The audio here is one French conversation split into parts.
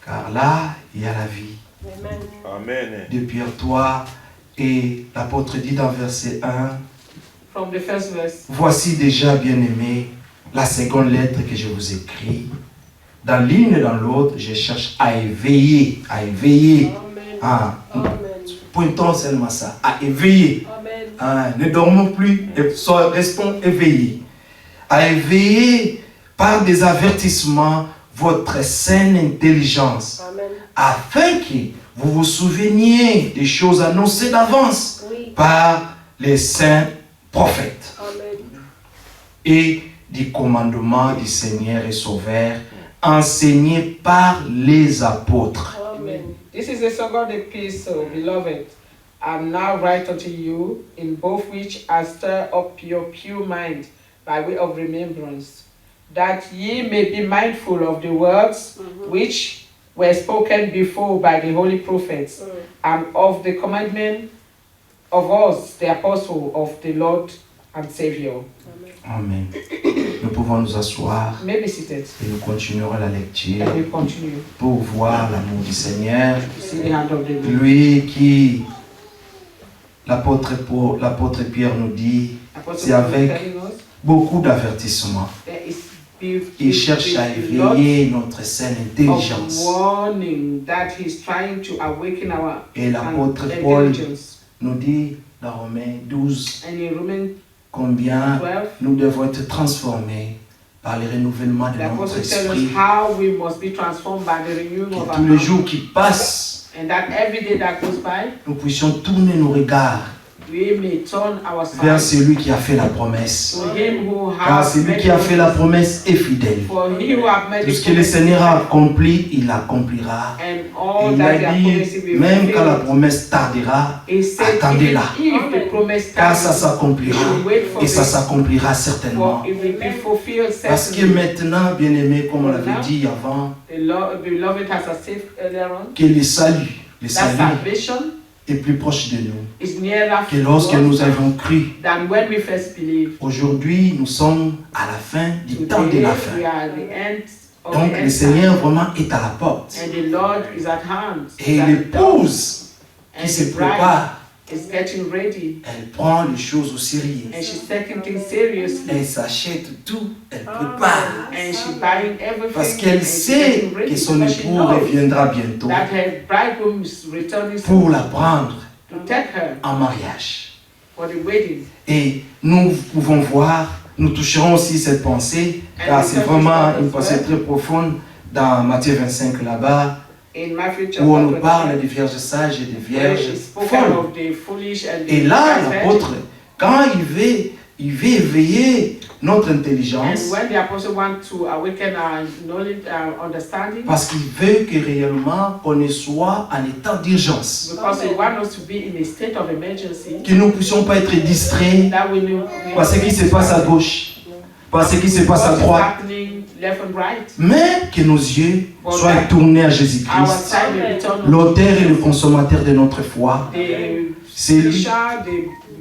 Car là, il y a la vie. Amen. Amen. De Pierre 3, et l'apôtre dit dans verset 1, From the first verse. voici déjà, bien-aimés, la seconde lettre que je vous écris. Dans l'une et dans l'autre, je cherche à éveiller. Amen. Ah, Amen. pointons seulement ça, à éveiller. Amen. Ah, ne dormons plus, restons éveillés. À éveiller par des avertissements votre saine intelligence, Amen. afin que vous vous souveniez des choses annoncées d'avance Oui. par les saints prophètes Amen. et du commandement du Seigneur et Sauveur enseigné par les apôtres. Amen. This is the second epistle, beloved. I now write unto you, in both which I stir up your pure mind by way of remembrance, that ye may be mindful of the words which were spoken before by the holy prophets, and of the commandment of us, the apostle of the Lord and Savior. Amen. Nous pouvons nous asseoir You may be seated, et nous continuerons la lecture and we continue pour voir l'amour du Seigneur. to see the hand of the Lord. Lui qui, l'apôtre Pierre nous dit, Apostle c'est avec Paul telling us, beaucoup d'avertissements. there is Il cherche à éveiller notre saine intelligence. of warning that he's trying to awaken our Et l'apôtre Paul intelligence. nous dit dans Romains 12 And in Romans combien 12, nous devons être transformés par le renouvellement de the notre apostle tells esprit. us how we must be transformed by the renewing of Que our tous les mind. jours qui passent, And that every day that goes by, nous puissions tourner nos regards we may turn our vers sight celui qui a fait la promesse. to him who Car has celui made qui a fait la us. promesse est fidèle. For he who has made Tout the ce que le promise, Seigneur a accompli, il l'accomplira. and Et all il that a he has dit, promised he will même quand la fulfill. promesse tardera, He said, attendez-la. even if the promise Car ça stands, s'accomplira. Et ça s'accomplira certainement. for it will be fulfilled Parce que certainly. maintenant, bien-aimé, comme on l'avait dit avant, The beloved has a safe earlier on. que le salut That salvation est plus proche de nous is nearer que to lorsque us nous avions cru. than when we first believed. Aujourd'hui, nous sommes à la fin du temps de Today la we fin. are at the end of Donc the le end Seigneur time, vraiment est à la porte. and the Lord is at hand. Et l'épouse qui And se the bride prépare, is getting ready, elle prend les choses au sérieux. and she's taking things seriously, Elle s'achète tout, elle prépare. and she's buying everything. Parce and qu'elle she's sait getting ready que son because she époux knows reviendra bientôt that her bridegroom is returning pour soon la prendre to take her en mariage. for the wedding. Et nous pouvons voir, nous toucherons aussi cette pensée, car c'est vraiment une pensée très profonde dans Matthieu 25 là-bas, In Matthew où on nous chapter parle 25, des vierges sages et des where vierges it's spoken folles. of the foolish and the Et là, wise virgins. l'apôtre, quand il veut éveiller notre And intelligence, when the apostle wants to awaken our knowledge, our understanding, parce qu'il veut que réellement on soit en état d'urgence, because he wants us to be in a state of emergency, que nous ne puissions pas être distraits that we know par ce qui se passe à gauche, par ce qui se passe à what is droite, happening left and right. mais que nos yeux soient tournés à Our Jésus-Christ, time will return l'auteur et le consommateur de notre foi. C'est lui.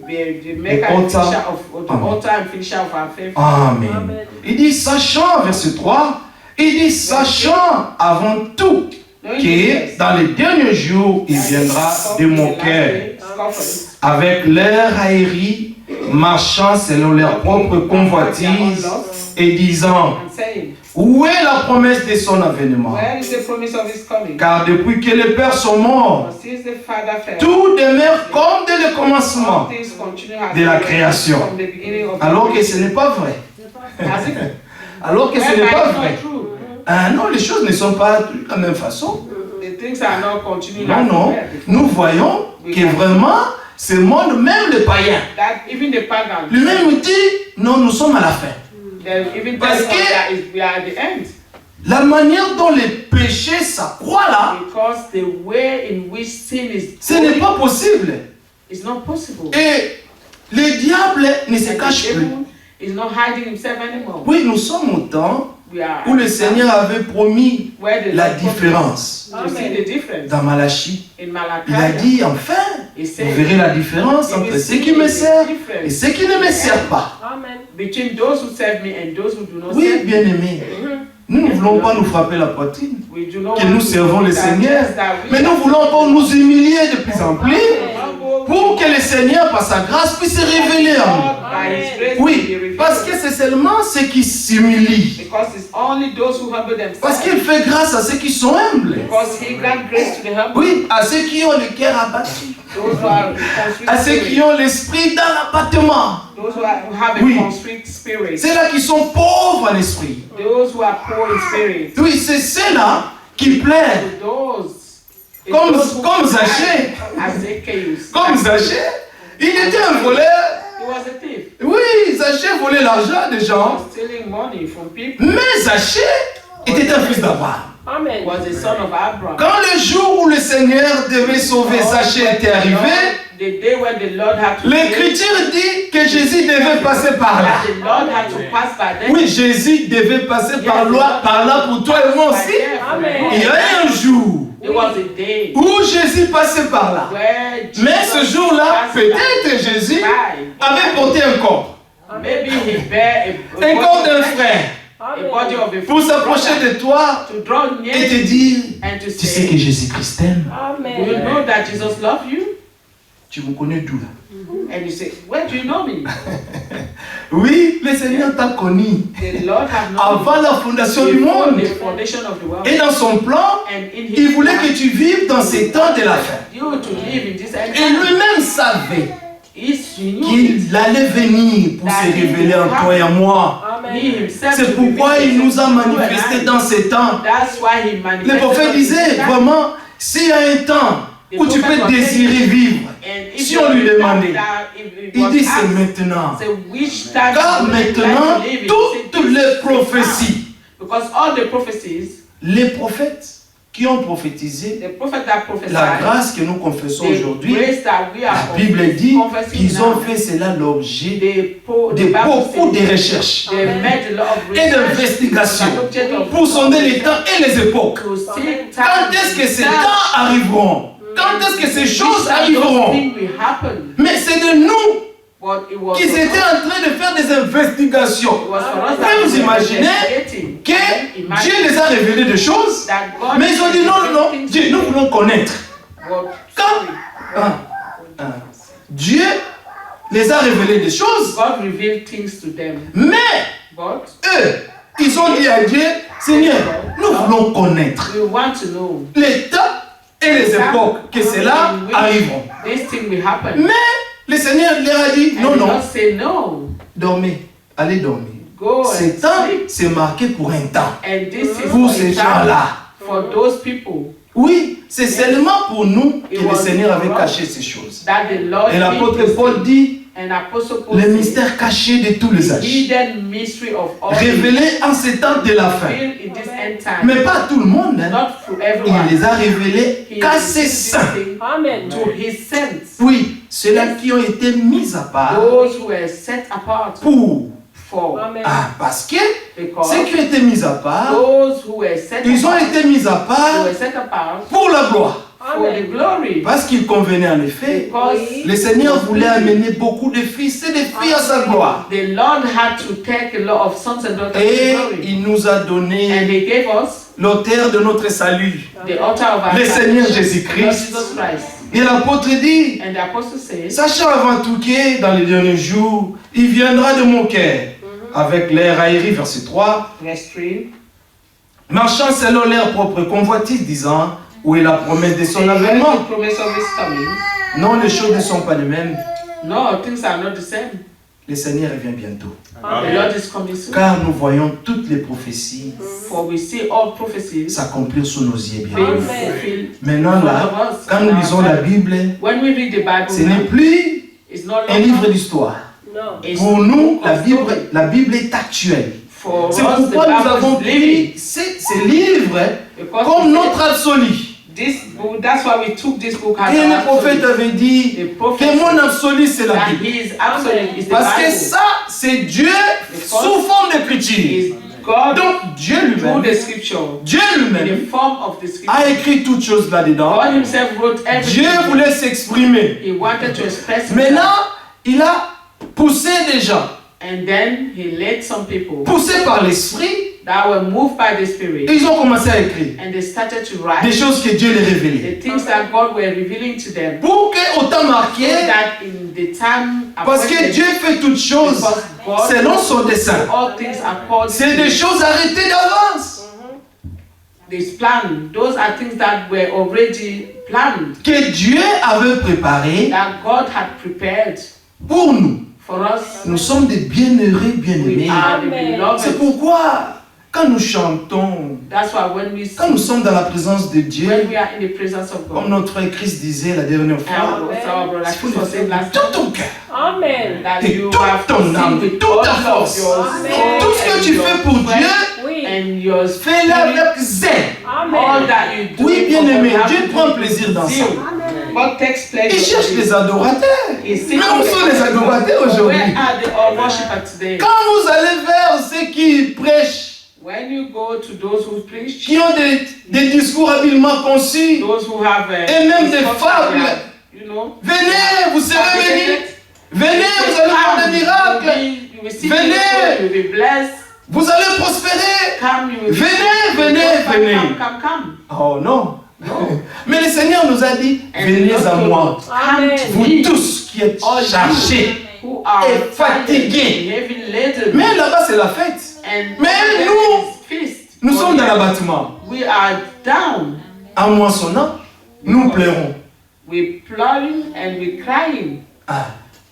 the maker and author. finisher of the Amen. author and finisher of our faith. Amen. Il dit, sachant, verset 3, il dit, sachant avant tout que dans les derniers jours, il viendra de mon cœur avec l'air aérien, marchant selon leur propre convoitise et disant, And saying, où est la promesse de son avènement? where is the promise of his coming? Car depuis que les pères sont morts, For since the Father fell, tout demeure comme dès le all commencement things continue as de la they were création. from the beginning of the Alors que world. ce n'est pas vrai. As if Alors que ce n'est whereby pas it's vrai. not true. Ah non, les choses ne sont pas de la même façon. The things are not continuing Non, as they non. were before. Nous voyons que vraiment, ce monde, même le païen, That even the pagans, lui-même nous dit, non, nous sommes à la fin. they're even Parce telling us que- that we are at the end. La manière dont les péchés s'accroît là, Because the way in which sin is ce n'est pas possible. is not possible. Et le diable ne se And cache the plus. devil is not hiding himself anymore. Oui, nous sommes au temps We are où le Seigneur avait promis where the la Lord promised différence. to see the difference. Dans Malachie, In Malachi, il a dit, enfin, he vous said, verrez la différence you entre will ceux see qui me the servent et difference ceux qui ne me servent pas. between those who serve me and those who do not Oui, serve me. bien-aimés, Nous ne voulons pas nous frapper la poitrine, que nous servons le Seigneur, mais nous voulons encore nous humilier de plus en plus pour que le Seigneur, par sa grâce, puisse se révéler à nous. Oui, parce que c'est seulement ceux qui s'humilient. Parce qu'il fait grâce à ceux qui sont humbles. Oui, à ceux qui ont le cœur abattu. À ceux qui ont l'esprit dans l'abattement. Oui, c'est là qui sont pauvres en esprit. Oui, c'est ceux-là qui plaident. Comme Zachée. Comme Zachée, il était un voleur. Oui, Zachée volait l'argent des gens. Mais Zachée était un fils d'Abraham. Quand le jour où le Seigneur devait sauver Zachée était arrivé, l'Écriture dit que Jésus devait passer par là. Oui, Jésus devait passer par là pour toi et moi aussi. Il y a eu un jour où Jésus passait par là. Mais ce jour-là, peut-être Jésus avait porté un corps. Un corps d'un frère. Pour s'approcher de toi et te dire, tu sais que Jésus-Christ t'aime. Tu me connais d'où là? And you say, where do you know me? Oui, le Seigneur t'a connu avant la fondation du monde. Et dans son plan, il voulait que tu vives dans ces temps de la fin. Et lui-même savait qu'il allait venir pour se révéler en toi et en moi. C'est pourquoi il nous a manifesté dans ces temps. Le prophète disait vraiment, s'il y a un temps où tu peux désirer vivre, si on lui demandait, il dit c'est maintenant. Car maintenant, toutes les prophéties, les prophètes qui ont prophétisé, la grâce que nous confessons aujourd'hui, la Bible dit qu'ils ont fait cela l'objet de beaucoup de recherches et d'investigations pour sonder les temps et les époques. Quand est-ce que ces temps arriveront? Quand est-ce que ces choses arriveront? Mais c'est de nous qu'ils étaient en train de faire des investigations. Vous vous imaginez que Dieu les a révélé des choses, mais ils ont dit non, Dieu, nous voulons connaître. Quand Dieu les a révélé des choses, mais eux, ils ont dit à Dieu, Seigneur, nous voulons connaître les temps et les époques que cela arriveront. Mais le Seigneur leur a dit, non, dormez, allez dormir. Ce temps, c'est marqué pour un temps. Pour ces gens-là. Oui, c'est seulement pour nous que le Seigneur avait caché ces choses. Et l'apôtre Paul dit, le mystère caché de tous les âges, révélé en ces temps de la fin. Mais pas à tout le monde. Il les a révélés qu'à ses saints. Oui, ceux-là qui ont été mis à part parce que ceux qui ont été mis à part, ils ont été mis à part pour la gloire. Parce qu'il convenait en effet, le Seigneur voulait amener beaucoup de fils et de filles à sa gloire. Et il nous a donné l'auteur de notre salut, le Seigneur Jésus-Christ. Et l'apôtre dit, sachant avant tout que dans les derniers jours, il viendra de mon cœur, avec l'air aéré, verset 3, marchant selon leur propre convoitise, disant, où est la promesse de son avènement? Non, les choses ne sont pas les mêmes. Le Seigneur revient bientôt. Car nous voyons toutes les prophéties s'accomplir sous nos yeux bien. Maintenant là, quand nous lisons la Bible, ce n'est plus un livre d'histoire. Pour nous, la Bible est actuelle. C'est pourquoi nous avons pris ces livres comme notre absolu. Et le prophète avait dit que mon absolu c'est la Bible. Parce que ça, c'est Dieu sous forme d'écriture. Donc Dieu lui-même a écrit toutes choses là-dedans. Dieu voulait s'exprimer. Maintenant, il a poussé des gens. Poussés par l'esprit. that were moved by the Spirit. Et ils ont commencé à écrire And they started to write des choses que Dieu les révélait. the things that God were revealing to them. Pour qu'au temps marqué, So that in the time parce que Dieu fait toutes choses selon son dessein. all things according C'est des choses arrêtées d'avance. this plan. Those are things that were already planned. Que Dieu avait préparé That God had prepared pour nous. for us. Nous sommes des bienheureux, bien-aimés. We are the Amen. C'est beloved. pourquoi, quand nous chantons, That's why when we quand nous sing, sommes dans la présence de Dieu, when we are in the presence of comme God, notre frère Christ disait la dernière fois, and our brother il faut Chris le was saying faire de last tout time, ton cœur, Amen. that et you toute have to ton sing âme, with toute all ta of force. your Amen. soul Tout ce que and tu your fais pour strength Dieu, Oui. and your fais-le spirit. avec zèle. All Amen. that you do, Oui, for bien-aimé, God, have Dieu to prend do plaisir dans zeal. ça. God takes pleasure. Il cherche in it. les adorateurs. He's Mais seeking où the sont les worshippers. adorateurs Where aujourd'hui? are the worshippers today? Quand vous allez vers ceux qui prêchent, When you go to those who preach, qui ont des discours habilement conçus, those who have et même des fables, you know, venez, vous serez bénis. fabricated, Venez, vous allez voir des miracles. you will see Venez. miracles, you will be blessed. Vous allez prospérer. Come, you will Venez, be venez, come, venez. come. Oh non. No. Mais le Seigneur nous a dit, And venez the à Lord moi, come to vous me, tous qui êtes all you chargés. who are et fatigués. tired, heavy laden. Mais là-bas, c'est la fête. And Mais there nous, is feast. Nous For sommes dans here, l'abattement. we are down. En moissonnant, nous pleurons. We plowing and we crying. Ah.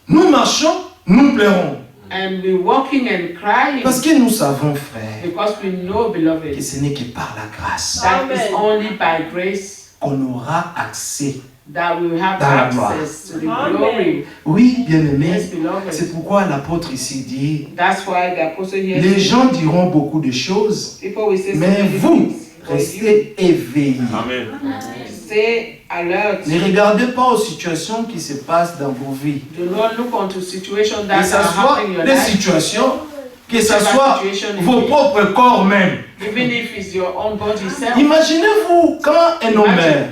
Nous marchons, nous pleurons. And we walking and crying. Parce que nous savons, frère, Because we know, beloved, que ce n'est que par la grâce that Amen. is only by grace qu'on aura accès. that we will have Dans la gloire. access to the Amen. glory. Oui, bien-aimé, Yes, beloved. c'est pourquoi l'apôtre ici dit, That's why the apostle here les says, gens diront beaucoup de choses, people will say so mais many vous, things. But you restez éveillés. Amen. stay alert. Ne regardez pas aux situations qui se passent dans vos vies. Do not look onto situations Que that ce are soit happening in your des life. situations, que ce Whatever soit situation it vos is. propres corps même. Even if it's your own body self. Imaginez-vous quand un homme meurt.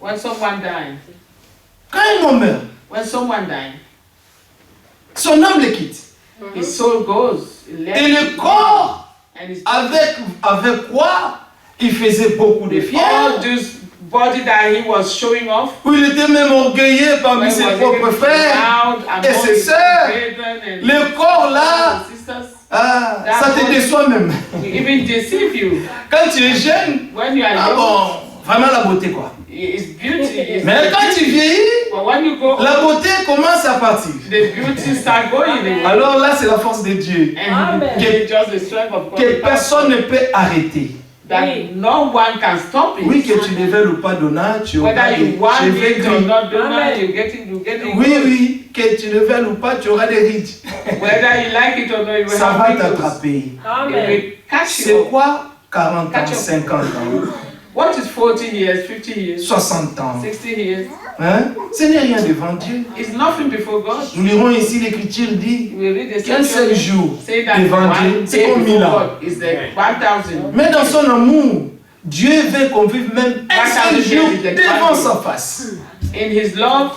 When someone dies. Quand un homme meurt, When someone dies. son âme le quitte. His soul goes. It left Et le his corps, body. And his avec quoi il faisait beaucoup de all fiers, this body that he was showing off. où il était même orgueilleux parmi when ses he was propres even frères. proud among et ses his sœurs. brethren and Le corps là, brothers and sisters. ah, ça te déçoit même. Will even deceive you. Quand tu es jeune, When you are ah young, bon, vraiment la beauté quoi. it's beauty. It's Mais quand tu vieillis, but when you go, la beauté commence à partir. the beauty start going away. Alors là, c'est la force de Dieu. And Amen. it's just the strength of God. Que personne ne peut arrêter. That no one can stop it. Oui, que tu le veuilles ou pas, Donna, tu auras Whether des you want cheveux it or gris. not, don't know, Amen. you get it. Oui, oui, que tu le veuilles ou pas, tu auras des rides. Whether you like it or not, you will Ça have va wrinkles. t'attraper. It Amen. will catch C'est you. quoi 40 ans, Catch up. 50 ans, What is 40 years, 50 years, 60 ans? 60 years? Hein? Ce n'est rien devant Dieu. It's nothing before God. Nous lirons ici l'écriture dit We read the qu'un seul scripture jour say that devant Dieu, one c'est day comme 1000 before ans. God is the 1,000. Mais dans son amour, Dieu veut qu'on vive même un seul jour devant sa face. In His love,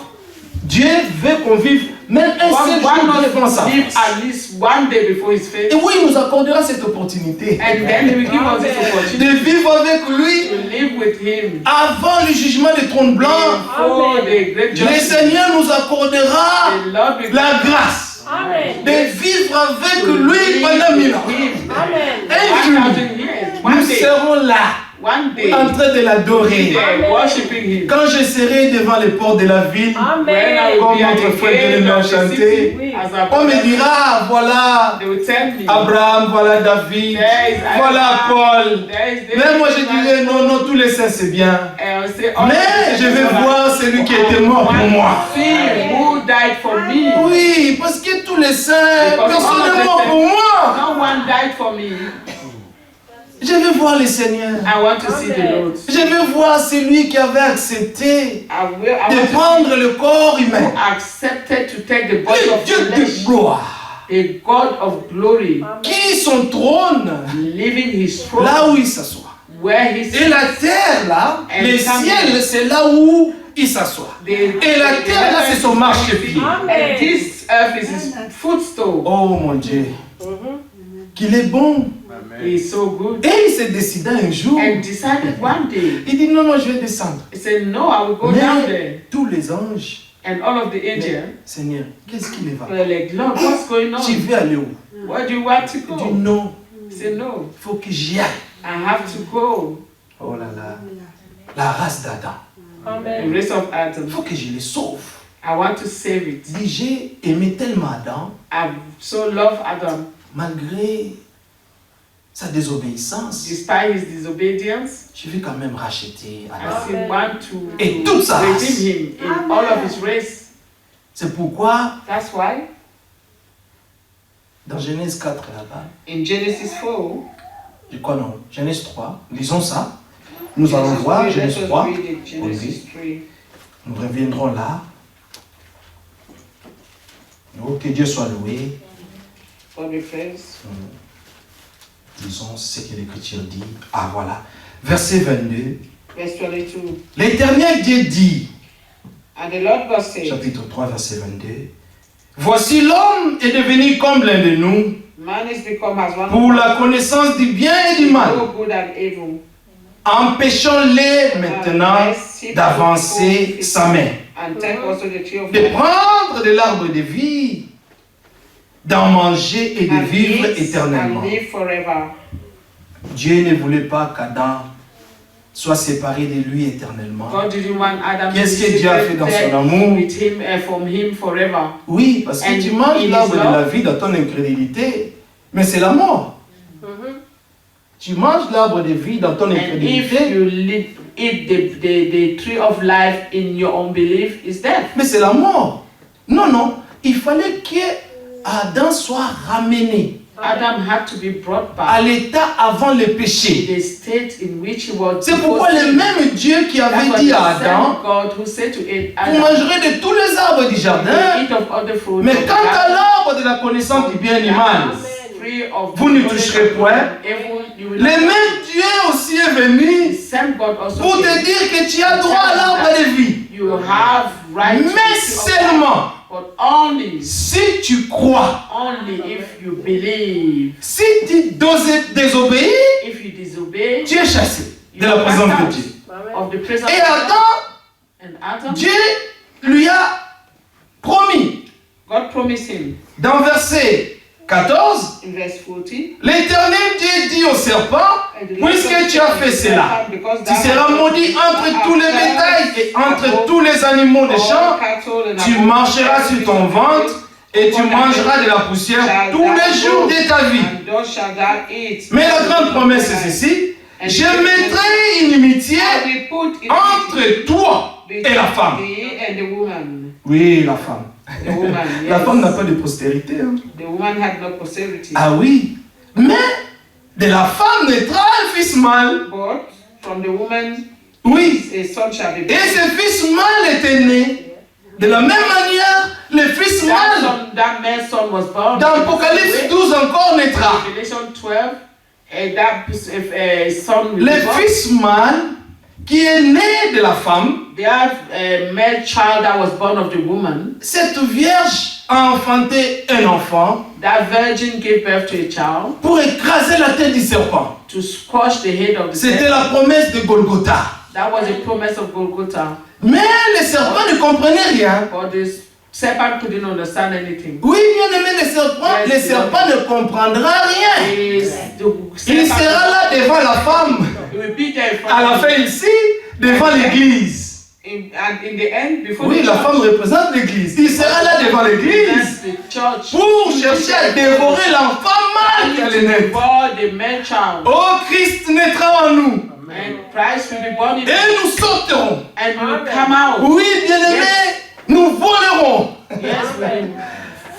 Dieu veut qu'on vive même un seul one jour must devant sa live face. at least one day before His face, Et oui, il nous accordera cette opportunité and then He will give us this de opportunity vivre avec lui to live with Him avant le jugement du trône blanc. before the great Le judgment. Seigneur nous accordera The Lord will la grâce Amen. de vivre avec lui pendant 1000 ans. Amen. Un jour, 1,000 years, one nous day, serons là one day, en train de l'adorer. there, worshiping Him. Quand je serai devant les portes de la ville, When I Amen. will Comme be at notre the frère gate Jérémie of the a chanté, city, as a on me dira, voilà they will tell me, Abraham, voilà David, there is voilà Paul. there is this, Mais moi je dirais, non, non, tous les saints c'est bien. and I will say, all Mais the je vais saints voir celui qui était mort pour moi. see who died for me. Oui, parce que tous les saints, Because personne all of n'est the mort saints- pour moi. No one died for me. Je vais voir le Seigneur. I want to see the Lord. Je vais voir celui qui avait accepté I de want prendre le corps to humain. accepted to take the body Le of Dieu de flesh, gloire, the God of glory, qui son trône, leaving His throne là où il s'assoit. where He Et la terre là, le ciel c'est là où il s'assoit. Et la terre là c'est son marchepied. And this earth is His footstool. Oh mon Dieu, qu'il est bon He's so good. Et il s'est décidé un jour. And decided one day. Il dit non, non, je vais descendre. He said, no, I will go down there. Mais tous les anges. And all of the angels. Seigneur, qu'est-ce qu'il va? Were like, Lord, what's going on? Tu veux aller où? Where do you want to Il dit go? non. He said, no. Il faut que j'y aille. I have to go. Oh là là. La race d'Adam. The race of Il Adam. faut que je les sauve. I want to save it. Il dit, j'ai aimé tellement Adam, I so love Adam. malgré sa désobéissance, Despite his disobedience, je vais quand même racheter Adam. I still want to Et toute sa race. redeem him in all of his race. C'est pourquoi, That's why dans Genèse 4 là-bas, in Genesis 4, je crois non, Genèse 3, lisons ça. Nous allons voir Genèse 3. Genesis 3. Nous reviendrons là. Oh, que Dieu soit loué. For the face. Disons ce que l'Écriture dit. Ah voilà. Verset 22. Verse 22. L'Éternel Dieu dit, And the Lord God said, chapitre 3, verset 22. Voici l'homme est devenu comme l'un de nous, man is become as one pour la connaissance du bien et du mal. know good and evil. Empêchons-les maintenant d'avancer sa main, And take also the tree of de life, prendre de l'arbre de vie, d'en manger et de and vivre eat éternellement. and live forever. Dieu ne voulait pas qu'Adam soit séparé de lui éternellement. God didn't want Adam to be Qu'est-ce que Dieu a fait dans son amour? with him from him forever. Oui, parce que And tu manges in l'arbre his de love. la vie dans ton incrédulité, mais c'est la mort. Tu manges l'arbre de vie dans ton And if incrédulité, you eat the tree of life in your unbelief, is death. mais c'est la mort. Non, non, il fallait que Adam soit ramené Adam had to be brought à back l'état avant le péché. to the state in which he was. C'est pourquoi le même Dieu qui That's avait why dit the à same Adam, God who said to vous Adam, mangerez de tous les arbres du "You jardin, eat of all the fruit mais of the quant à garden, l'arbre de la connaissance du bien et du mal, free of vous ne the toucherez knowledge of point. good and evil, you will Le not même Dieu aussi est The venu same God also pour te came. dire que tu as droit à l'arbre de vie. You have right to Mais the tree of life, seulement but only si tu crois, if you believe. si tu désobéis, If you disobey, tu es chassé de you la are présence cast de out Dieu. of the presence Et of God. Adam, And Adam, Dieu lui a promis, God promised him dans verset 14, in verse 40, l'Éternel Dieu dit au serpent, puisque tu as fait cela, tu seras maudit entre tous les bétails et entre tous les animaux des champs, tu marcheras sur ton ventre et tu mangeras de la poussière tous les jours de ta vie. Mais la grande promesse est ceci, je mettrai une inimitié entre toi et la femme. Oui, la femme. La femme n'a pas de postérité. Hein. The woman had no posterity. Ah oui, mais de la femme naîtra un fils mâle. But from the woman, Oui, a son shall be et born. ce fils mâle était né. De la même manière, le fils mâle, That man's son was born. dans Apocalypse 12 encore naîtra. Revelation 12, that son will Le be born. fils mâle qui est né de la femme, Their male child that was born of the woman, cette vierge a enfanté un enfant that virgin gave birth to a child pour écraser la tête du serpent. to squash the head of the C'était serpent. la promesse de Golgotha. That was a promise of Golgotha. Mais le serpent ne comprenait rien. But the serpent couldn't understand anything. Oui, bien aimé, le serpent ne comprendra rien. Il sera là devant la femme. He will be there À la fin ici, devant l'église. and in the end, before Oui, the la church, femme représente l'église. Il sera là devant l'église the church pour chercher à dévorer l'enfant mâle qui allait naître. before the man child. Oh, Christ naîtra en nous. And Christ will be born in Et nous sauterons. and we will come out. Oui, bien aimé, nous volerons. Yes, we will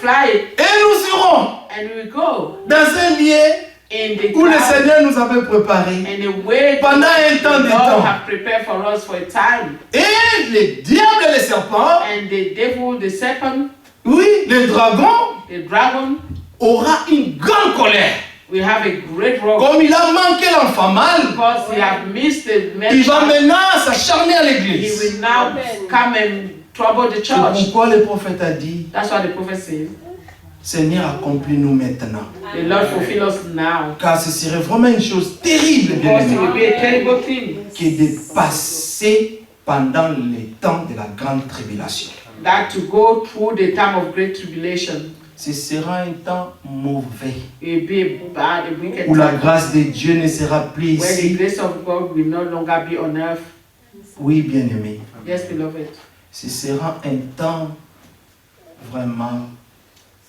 fly Et nous irons and we will go dans un lieu in the où le cloud Seigneur nous avait préparé. in a way Pendant un temps the de Lord temps. have prepared for us for a time. Et le diable et le serpent, And the devil, the serpent, oui, le dragon, the dragon, aura une grande colère. will have a great wrath Comme il a manqué l'enfant mâle, because he have missed the man il va child. maintenant s'acharner à He l'église. will now come and trouble the C'est church. pourquoi le prophète a dit, That's what the prophet says. Seigneur, accomplis-nous maintenant. The Lord fulfill us now. Car ce serait vraiment une chose terrible, bien Because it will aimé, be a terrible thing qui est de passer pendant les temps de la grande tribulation. that to go through the time of great tribulation. Ce sera un temps mauvais, It will be a bad, a wicked où la time. grâce de Dieu ne sera plus Where the ici. grace of God will no longer be on earth. Oui, bien aimé. Yes, beloved. Ce sera un temps vraiment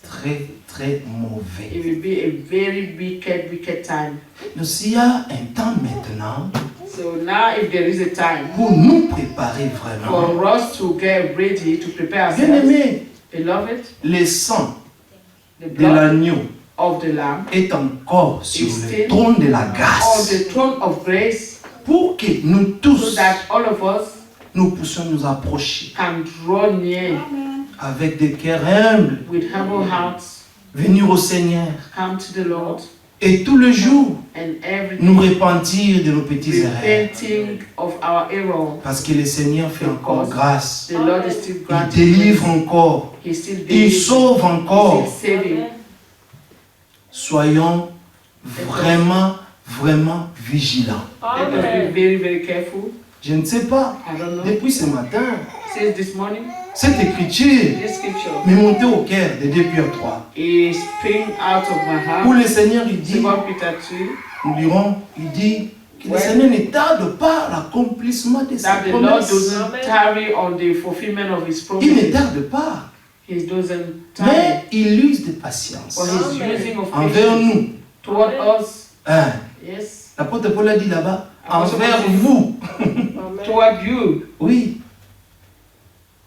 très, très mauvais. It will be a very wicked time. Donc, s'il y a un temps maintenant So now if there is a time pour nous préparer vraiment, for us to get ready, to prepare bien ourselves, aimé, beloved, le sang the de blood l'agneau of the Lamb est encore sur is le still trône de la on grâce the throne of grace, pour que nous so tous, that all of us nous puissions nous approcher can draw near avec des cœurs humbles, with humble hearts, venir au Seigneur come to the Lord, et tout le jour and every nous repentir de nos petits erreurs. repenting of our error. Parce que le Seigneur fait encore grâce. The Lord is still Il granting délivre grace. encore. He's still Il delivering. sauve encore. He's still saving. Soyons vraiment, vraiment vigilants. Let us be very, very careful. Je ne sais pas, I don't know. depuis ce matin, Since this morning, cette écriture this scripture m'est montée au cœur de 2 Pierre 3. is spring out of my Où heart. le Seigneur, il dit, Second Peter 2, nous dirons, il dit que le Ouais. Seigneur ne tarde pas l'accomplissement de that ses the Lord promesses. doesn't tarry on the fulfillment of His Il ne promises. tarde pas, He doesn't tarry, mais il use de patience but He's Amen. using of envers patience nous. toward us. Hein. Yes, L'apôtre Paul a dit là-bas, Apostle envers Paul dit- vous. toward you, Oui.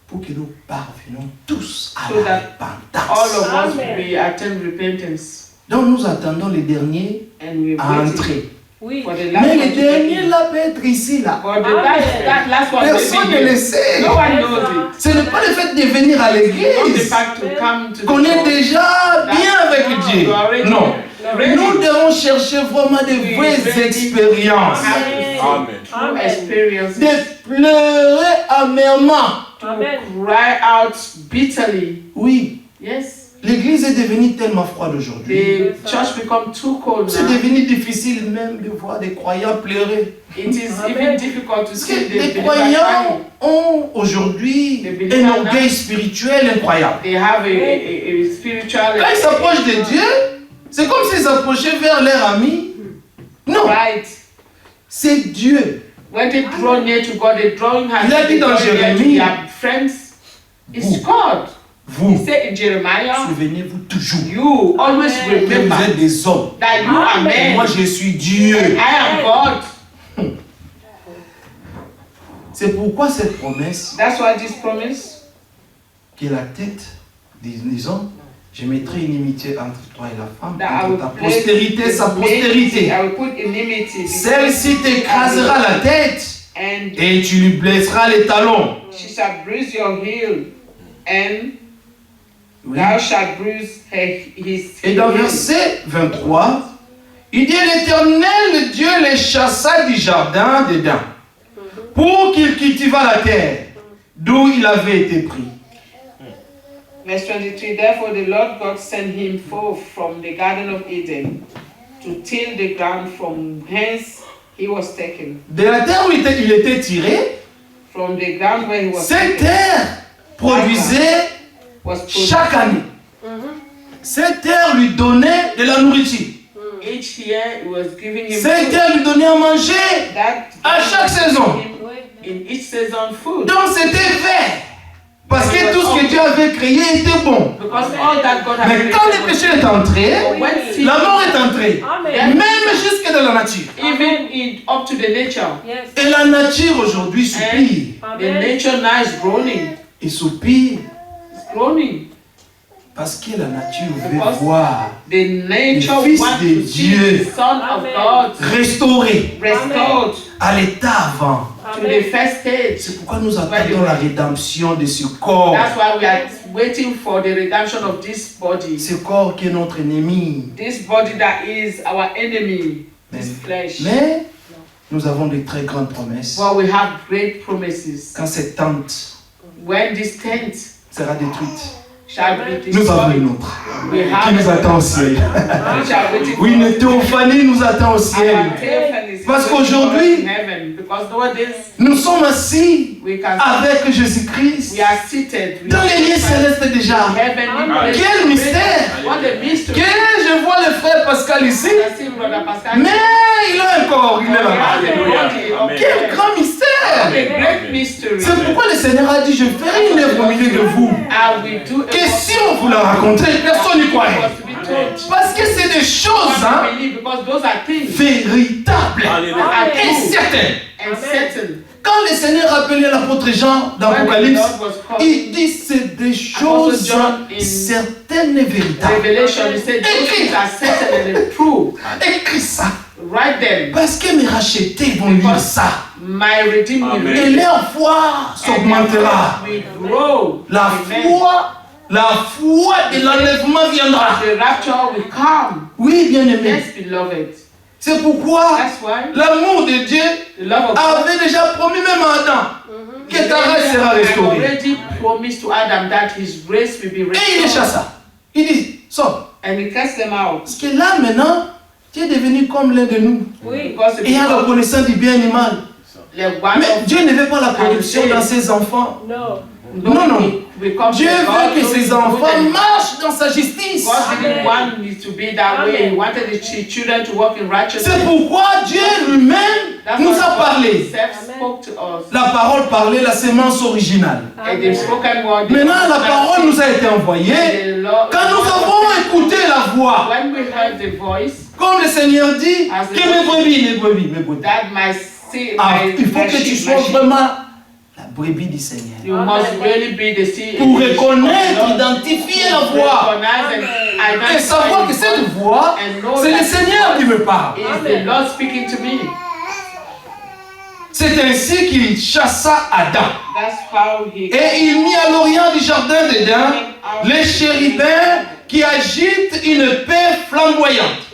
Pour que nous parvenions tous à So la that repentance. all of us Amen. will attain repentance, Donc nous attendons les derniers and we're à waiting entrer. Oui. for the last Mais one les to get derniers in. là peut être ici, là. But Amen. that last one, Personne ne maybe le you. sait. No one knows it. Ce n'est pas le fait de venir à Not the l'église fact to come to qu'on the est church. déjà bien avec Dieu. You are already Non. ready. Nous devons chercher vraiment de We vraies ready. expériences. Amen. True Amen. experiences. De pleurer amèrement. Amen. Cry out bitterly. Oui, Yes. l'église est devenue tellement froide aujourd'hui. The church become too cold C'est now. devenu difficile même de voir des croyants pleurer. It is Amen. even difficult to Parce see que the les believers croyants crying. ont aujourd'hui Les believers un orgueil spirituel incroyable. They have a spiritual Quand ils s'approchent de Dieu, c'est comme s'ils s'approchaient vers leur ami. Non, right. c'est Dieu. When they draw near to God, they drawing Il a dit dans Jérémie, their friends. It's Vous. God. He Vous, said in Jeremiah, souvenez-vous toujours you always que vous remember êtes des hommes. that you are Et moi, men. je suis Dieu. I am God. C'est pourquoi cette promesse, That's why this promise, qui est la tête des hommes, je mettrai une inimitié entre toi et la femme, that I entre will ta place postérité et sa enmity, postérité. I will put enmity. Celle-ci t'écrasera la tête And et tu lui blesseras les talons. she shall bruise your heel, and Oui. thou shalt bruise his Et dans heel. verset 23, il dit l'Éternel Dieu les chassa du jardin d'Éden pour qu'il cultivât la terre d'où il avait été pris. Verse 23, therefore the Lord God sent him forth from the Garden of Eden to till the ground from whence he was taken. De la terre où il était tiré, From the ground where he was cette taken terre produisait was produced. chaque année. Cette terre lui donnait de la nourriture. Each year he was giving him Cette food. terre lui donnait à manger That à chaque saison. in each season food. Donc c'était vert. Parce que tout ce que Dieu avait créé était bon. Because all that God has Mais quand le created péché est entré, was when sin, la mort est entrée. Amen. Même jusque dans la nature. even up to the nature. Yes. Et la nature aujourd'hui soupire. The Amen. nature now is groaning. Et soupire It's groaning. parce que la nature veut Because voir The nature Le Fils wants de to see Dieu. the Son of Amen. God restaurer restored à l'état avant. to the first stage. C'est pourquoi nous attendons la rédemption de ce corps. That's why we are waiting for the redemption of this body. Ce corps qui est notre ennemi. This body that is our enemy, this Mais- flesh. Mais nous avons de très grandes promesses. But we have great promises. Quand cette tente When this tent sera détruite, shall be Nous avons destroyed. une autre We qui have nous attend au ciel. which are waiting Oui, for une us. théophanie nous attend au ciel. Our theophany is Parce waiting for us qu'aujourd'hui, in heaven, because nowadays nous sommes assis we can avec Jésus-Christ we are seated with dans les lieux célestes déjà. heavenly places. Quel mystère! What a mystery! Que je vois le frère Pascal ici, I see Brother Pascal. mais il a un corps, il est là-bas. Alléluia. Quel grand mystère! A great mystery. C'est pourquoi le Seigneur a dit, je ferai une œuvre au milieu de vous. I will do Que si on vous la racontait, personne n'y croirait. to be told. Parce que c'est des choses hein, Believe, because those are things véritables are et true certaines. and certain. Quand le Seigneur appelait l'apôtre Jean dans When the l'Apocalypse, Lord was calling il dit c'est des choses John in certaines et véritables. Revelation, he said those things are certain and true. Écris ça. Write them. Parce que mes rachetés vont lire ça. My redeemed will Et read. leur foi s'augmentera. We grow. La foi de l'enlèvement viendra. The rapture will come. Oui, bien-aimé. Yes, beloved. C'est pourquoi That's why l'amour de Dieu the love of God avait déjà promis même à Adam que ta race sera restaurée. already promised to Adam that his race will be Et il les restored. chassa. Il dit, sors. And he cast them out. Parce que là maintenant, tu es devenu comme l'un de nous. Because Et il y a la connaissance du bien et du mal. the one Mais of Dieu ne veut pas la corruption dans ses enfants. no, non. we come Dieu to God, veut que ses knowing enfants good and marchent dans sa justice. God didn't want me to be that way. He wanted the children to walk in righteousness. C'est pourquoi Dieu lui-même That's nous why a God parlé. himself spoke to us. La parole parlait, la sémence originale. And the spoken word. Maintenant, la parole nous a été envoyée. The Lord- Quand nous avons écouté la voix, When we heard the voice, comme le Seigneur dit, que mes brebis. that my seed, Ah, my il faut que tu sheep, sois my sheep, vraiment la brebis du Seigneur. you must really be the seed. Pour reconnaître, identifier la voix. Et savoir que cette voix, c'est le Seigneur qui me parle. is the Lord speaking to me. C'est ainsi qu'il chassa Adam. That's how he. Et il mit à l'orient du jardin d'Éden les chérubins qui agitent une paix flamboyante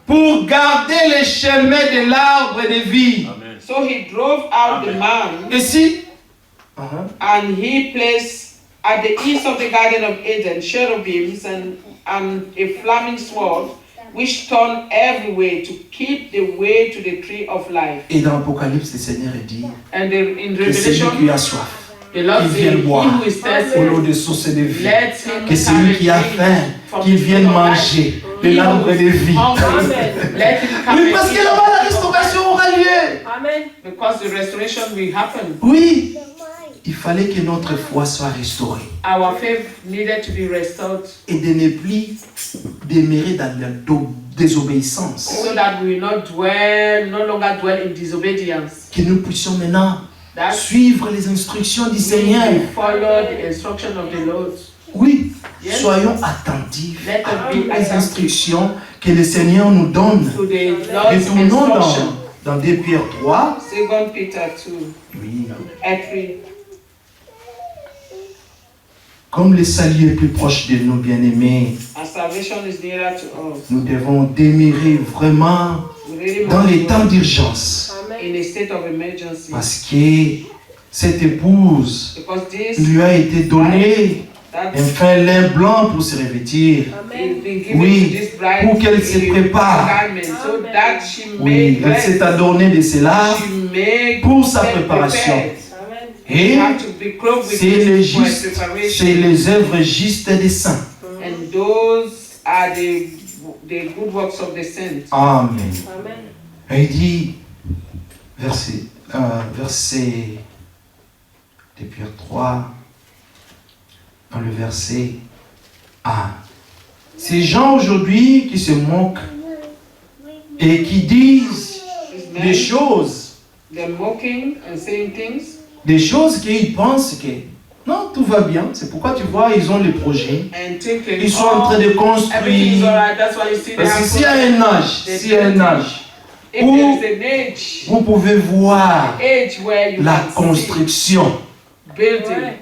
pour garder les chemins de l'arbre de vie. So he drove out the man, Et si and he placed at the east of the Garden of Eden cherubims and a flaming sword, which turned every way to keep the way to the tree of life. Et dans l'Apocalypse, le Seigneur dit And in que celui qui Revelation, a soif, the Lord qu'il said, vienne he boire who is au l'eau thirsty, des sources de vie. let him Que celui qui a drink faim, from qu'il the vienne tree of life. manger de He who l'arbre de is vie. hungry, let him come Oui, and parce que eat. là-bas, la restauration aura lieu. Because the restoration will happen. Oui, il fallait que notre foi soit restaurée Our faith needed to be restored et de ne plus demeurer dans la désobéissance. so that we will no longer dwell in disobedience. Que nous puissions maintenant That suivre les instructions du we Seigneur. will follow the instruction of the Lord. Oui, Yes. soyons attentifs Let us à be toutes les attentive instructions que le Seigneur nous donne. to the Lord's Retournons instruction. dans 2 Pierre 3. 2 Peter 2 Oui. and 3. Comme le salut est plus proche de nous, bien-aimés, Our salvation is nearer to us. nous devons demeurer vraiment We really dans les must temps dwell d'urgence. in a state of emergency. Parce que cette épouse Because this lui a été donnée that un fin lin blanc pour se revêtir. is being given Oui, to this bride pour qu'elle se in prépare. garment, so that she Oui, may elle s'est dress, adornée de cela she may pour sa get préparation. prepared. Et You have to be clothed with c'est this for c'est preparation. les œuvres justes des saints. And those are the good works of the saints. Amen. Et il dit, verset de Pierre 3, dans le verset 1. Ces gens aujourd'hui qui se moquent et qui disent These des men, choses, they're mocking and saying things qu'ils pensent que non, tout va bien. C'est pourquoi tu vois, ils ont les projets. and thinking, Ils sont en train de everything is construire. alright. That's why you see they Parce que have s'il y a un âge, They s'il y a un âge, if there is an age, vous pouvez voir age where you la can see construction. building,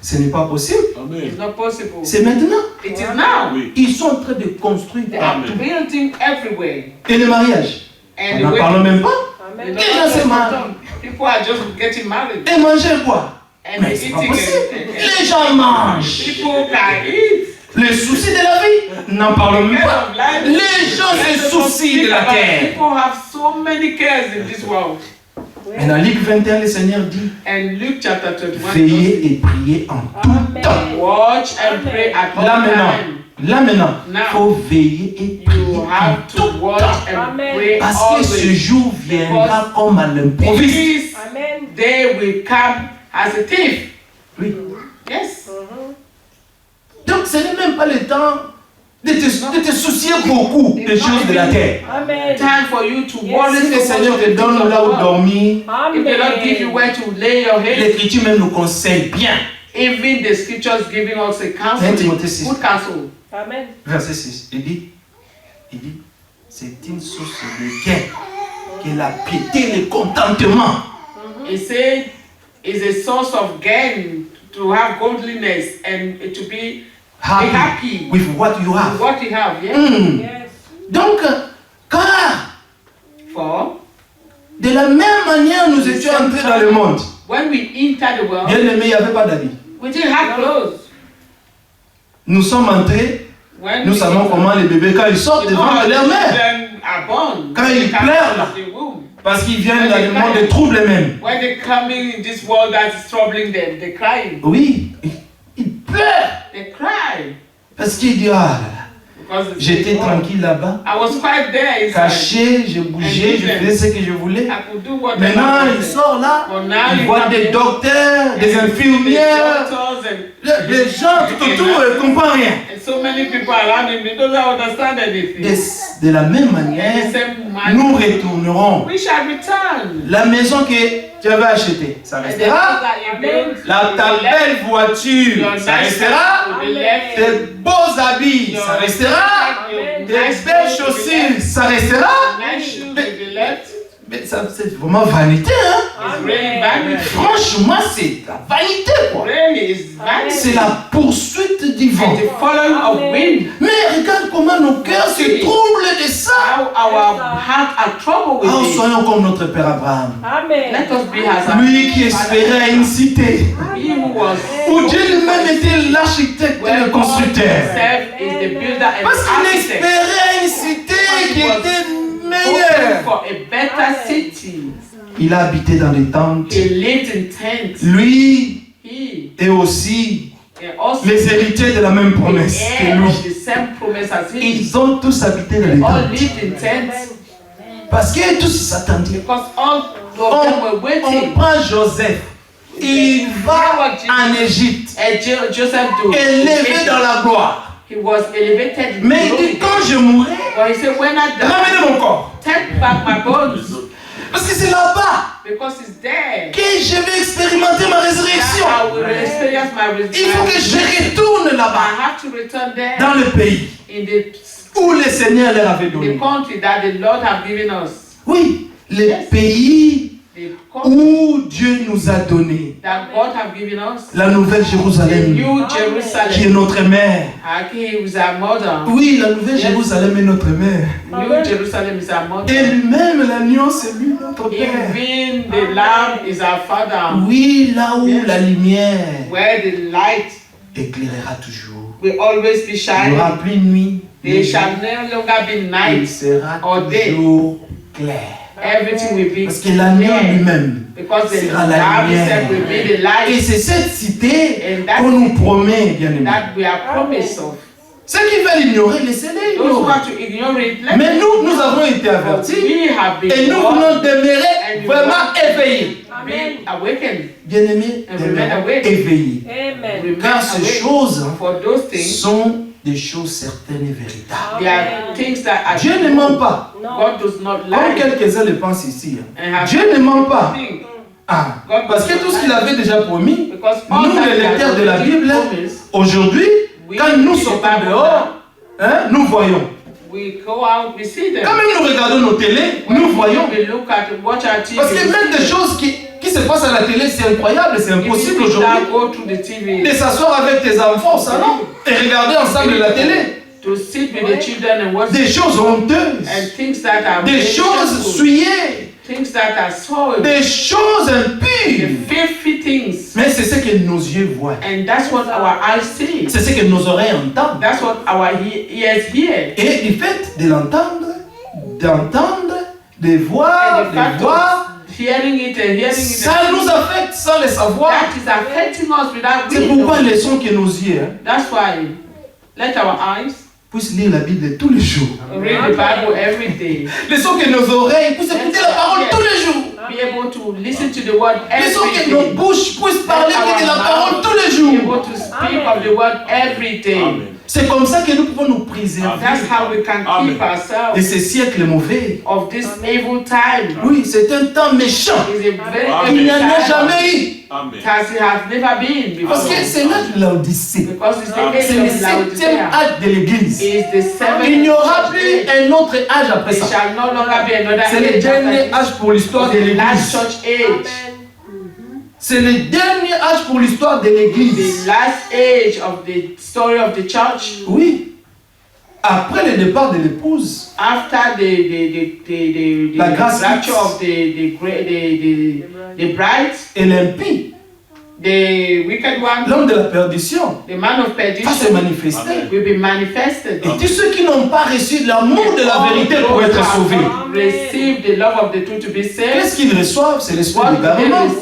Ce n'est pas possible. it's not possible. C'est maintenant. It is now. Ils sont en train de construire They are partout. building everywhere. Et le mariage, And n'en the parlons way même pas. they don't Déjà, c'est know marrant. what people are just getting married. Et manger quoi? And Mais the c'est pas eating possible. Les gens mangent. people can eat. Les soucis de la vie, n'en parlons même pas. Les gens se soucient de la terre. People have so many cares in this world. Mais dans Luc 21, le Seigneur dit, And Luke chapter 21. veillez et priez en tout temps. Watch and pray at all time. Là maintenant, il faut veiller et prier You en have to tout watch temps. and pray Parce que ce always. jour viendra comme à l'improviste. This day will come as a thief. Oui. Yes. Donc ce n'est même pas le temps de te soucier beaucoup des choses de la terre. Time for you to Yes. worry Si le so Seigneur much te of the donne things of là the où world. dormir, If they don't give you where to lay your head, l'Écriture même nous conseille bien. even the scriptures giving us a 1 counsel, Timothée 6. good counsel. Amen. Verset 6, il dit, c'est une source de gain que la piété et le contentement. He said, is a source of gain to have godliness and to be happy with what you with have. what you have. Yeah. Yes. Donc, car For de la même manière nous étions entrés dans le monde, when we enter the world, bien aimé, il n'y avait pas d'habits. we didn't have clothes. Nous sommes entrés, When nous we savons enter, comment les bébés, quand ils sortent you des know how ventres de the leur mère, children are born. Quand When ils they come pleurent, out là. of the womb. parce qu'ils viennent dans le monde de troubles même. When they come in this world that is troubling them, they crying. Oui, ils pleurent. They cry. Parce qu'ils disent, ah là là, Because j'étais tranquille là-bas, I was quite there inside. caché, je bougeais, je faisais ce que je voulais. I could do whatever. Maintenant, I il wanted. sort là, But now il you voit come des in, docteurs, des and infirmières, the doctors and les gens tout autour ne comprennent rien. And so many people around him, they don't understand anything. De la même And the manière, same man, nous retournerons. we shall return. La maison que tu avais achetée, ça And the house restera. that you built, Ta you belle voiture, your ça nice restera. house will be left. Tes beaux habits, Your ça restera. your Tes nice belles clothes will be chaussures, left. ça restera. Nice shoes will be left. Mais ça, c'est vraiment vanité, hein? It's really vanity. Franchement, c'est la vanité, quoi. Really, it's vanity. C'est la poursuite du vent. And the following of wind. Mais regarde comment nos cœurs se troublent de ça. How our heart are troubled with Ah, it. soyons comme notre Père Abraham. Amen. Let us be as our Lui qui espérait une cité He who was où Dieu lui-même était l'architecte et where le God constructeur. himself is the builder and Parce the qu'il architect. espérait une cité qui était Hoping meilleure. for a better city. Il a habité dans des tentes. He lived in tents. Lui He et aussi and also les héritiers de la même promesse the que heir lui. of the same promise as he. Ils ont tous habité dans They les all tentes. lived in tents Parce que tous s'attendaient. because all of them were On waiting. prend Joseph. Il va en Égypte, And Joseph do. élevé dans la gloire. He was elevated in Mais il dit, glory. quand je mourrai, But he said, when I die, ramenez mon corps. take back my bones. Parce que c'est là-bas Because it's there. que je vais expérimenter ma résurrection. That I will experience my Il faut que je retourne I là-bas, have to return there dans le pays in the où le Seigneur leur avait donné. country that the Lord have given us. Oui, le Yes. pays The country où Dieu nous a donné that God have given us. la nouvelle The Jérusalem, New qui est Jerusalem. notre mère. He is our mother. Oui, la nouvelle Yes. Jérusalem est notre mère. New Jerusalem is our Et mother. lui-même, l'agneau, c'est lui notre père. Even the Lamb is our father. Oui, là où Yes. la lumière Where the light éclairera toujours. will always be Il n'y shining. aura plus de nuit. There shall no longer be Il night. sera or day. toujours clair. Everything will be Parce que l'agneau clear. lui-même Because the sera la Lamb itself will lumière. be the Et light c'est cette cité And that's qu'on nous promet, bien aimé. that we are promised of. Ceux qui veulent ignorer, laissez-les Those who ignorer. want to ignore it, let Mais nous avons été But avertis we have been et nous warned voulons demeurer and we vraiment want to éveillés. be awakened. Bien-aimés, And remain demeurons awake. éveillés. Amen. Remain Car ces awake. choses For those things, sont des choses certaines et véritables. they are things that are Dieu ne ment pas. God does not Comme lie. quelques-uns le pensent ici. And have Dieu ne ment pas. think. Ah, parce que tout ce qu'il avait déjà promis, Because all nous that les he has lecteurs de la already Bible, promised, aujourd'hui, we quand nous read the sortons Bible dehors, hein, nous voyons. we go out, we see them. Quand même nous regardons nos télés, nous voyons. We look at, watch our TV. Parce que même des choses qui se passent à la télé, c'est incroyable, c'est impossible aujourd'hui. Go to the TV. De s'asseoir avec tes enfants au salon et regarder ensemble la télé. To sit with the children and watch Des choses honteuses, and things that are des very choses shameful. souillées, things that are soiled, des choses the impures. filthy things. Mais c'est ce que nos yeux voient. And that's what our eyes see. C'est ce que nos oreilles entendent. That's what our ears hear. Et du fait de l'entendre, d'entendre, de voir, And the fact de voir, of hearing it and hearing it, ça nous affecte sans le savoir. that is affecting us without C'est we pourquoi know. laissons que nos yeux That's why let our eyes puissent lire la Bible tous les jours. read the Bible every day. Laissons que nos oreilles puissent écouter la parole tous les jours. Be able to listen to the word Laissons que every nos day. bouches puissent parler de la parole tous les Be jours. able to speak of the word every day. C'est comme ça que nous pouvons nous préserver That's how we can keep de ourselves ces siècles mauvais. of this evil time. Oui, c'est un temps méchant. It's a very Il n'y evil en a time. jamais eu. As it has never been Parce before. que c'est l'âge de l'Odyssée. Because it's the C'est le age of 7e Laodicea. âge de l'Église. It's the seventh. Il n'y aura plus un autre âge après There ça. shall no longer be another C'est le age dernier after âge pour l'histoire de this. The last l'Église. church age. C'est le dernier âge pour l'histoire de l'Église. The last age of the story of the church. Oui. Après le départ de l'épouse, After the La grâce rapture fixe. of the bride, et l'impie, the wicked one, l'homme de la perdition, the man of va se perdition, manifester. will be manifested. Et tous ceux qui n'ont pas reçu l'amour de la vérité pour être sauvés, Receive the love of the truth to be saved. qu'est-ce qu'ils reçoivent? C'est l'esprit What de garement.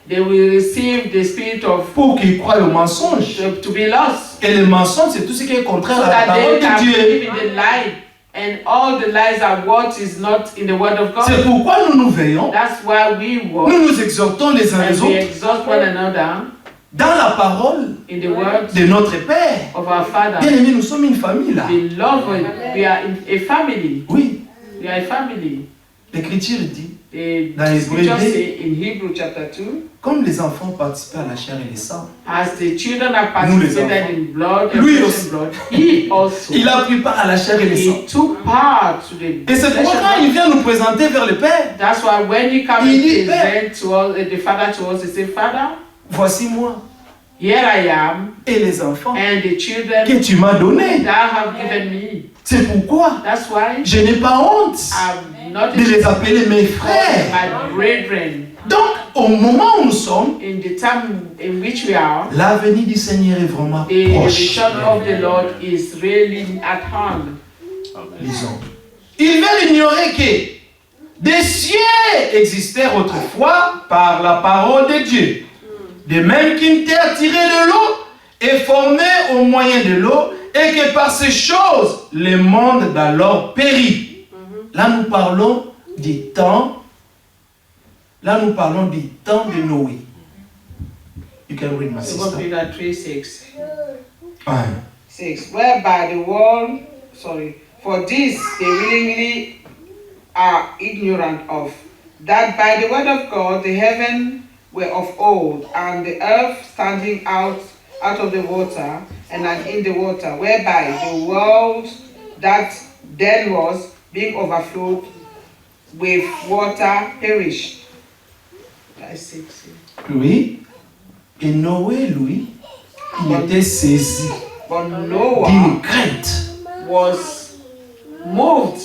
they will receive the spirit of Pour qu'ils croient au mensonge. to be lost, Et le mensonge, c'est tout ce qui est contraire so à la that parole they can de Dieu. believe in the lie, and all the lies are what is not in the word of C'est God. pourquoi nous nous veillons, That's why we walk nous nous exhortons les uns les and we autres exalt one another dans la parole in the word de notre Père. of our Father. Bien aimés, nous sommes une famille là. Beloved, we are a family. Oui, We are a family. l'Écriture dit, The Dans scripture Hébreux say in Hebrew chapter 2, comme les enfants participaient à la chair et le sang, as the children are Nous, les participated enfants. in blood and Lui flesh aussi. and blood, he also il a pris part à la chair et le sang. he took part to the Et c'est flesh pourquoi and quand blood. il vient nous présenter vers le Père, That's why when he comes Il and dit, present to us, the Father to us, he say, Father, voici moi here I am, et les enfants and the children que tu m'as donnés. thou have given me. C'est pourquoi That's why je n'ai pas honte I'm not de les appeler mes frères. my brethren. Donc, au moment où nous sommes, In the time in which we are, l'avenir du Seigneur est vraiment the proche. return of the Lord is really at hand. Lisons. Ils veulent ignorer que des cieux existèrent autrefois par la parole de Dieu. De même qu'une terre tirée de l'eau est formée au moyen de l'eau et que par ces choses, le monde d'alors périt. Là, nous parlons du temps. Là, nous parlons du temps de Noé. You can read my 2 sister. Peter 3:6. Aye. 6. Whereby the world, for this they willingly are ignorant of, that by the word of God the heaven were of old, and the earth standing out of the water, and in the water, whereby the world that then was, being overflowed with water, perished. That's 6. Oui. Et Noé, lui, il était saisi But Noah d'une crainte. was moved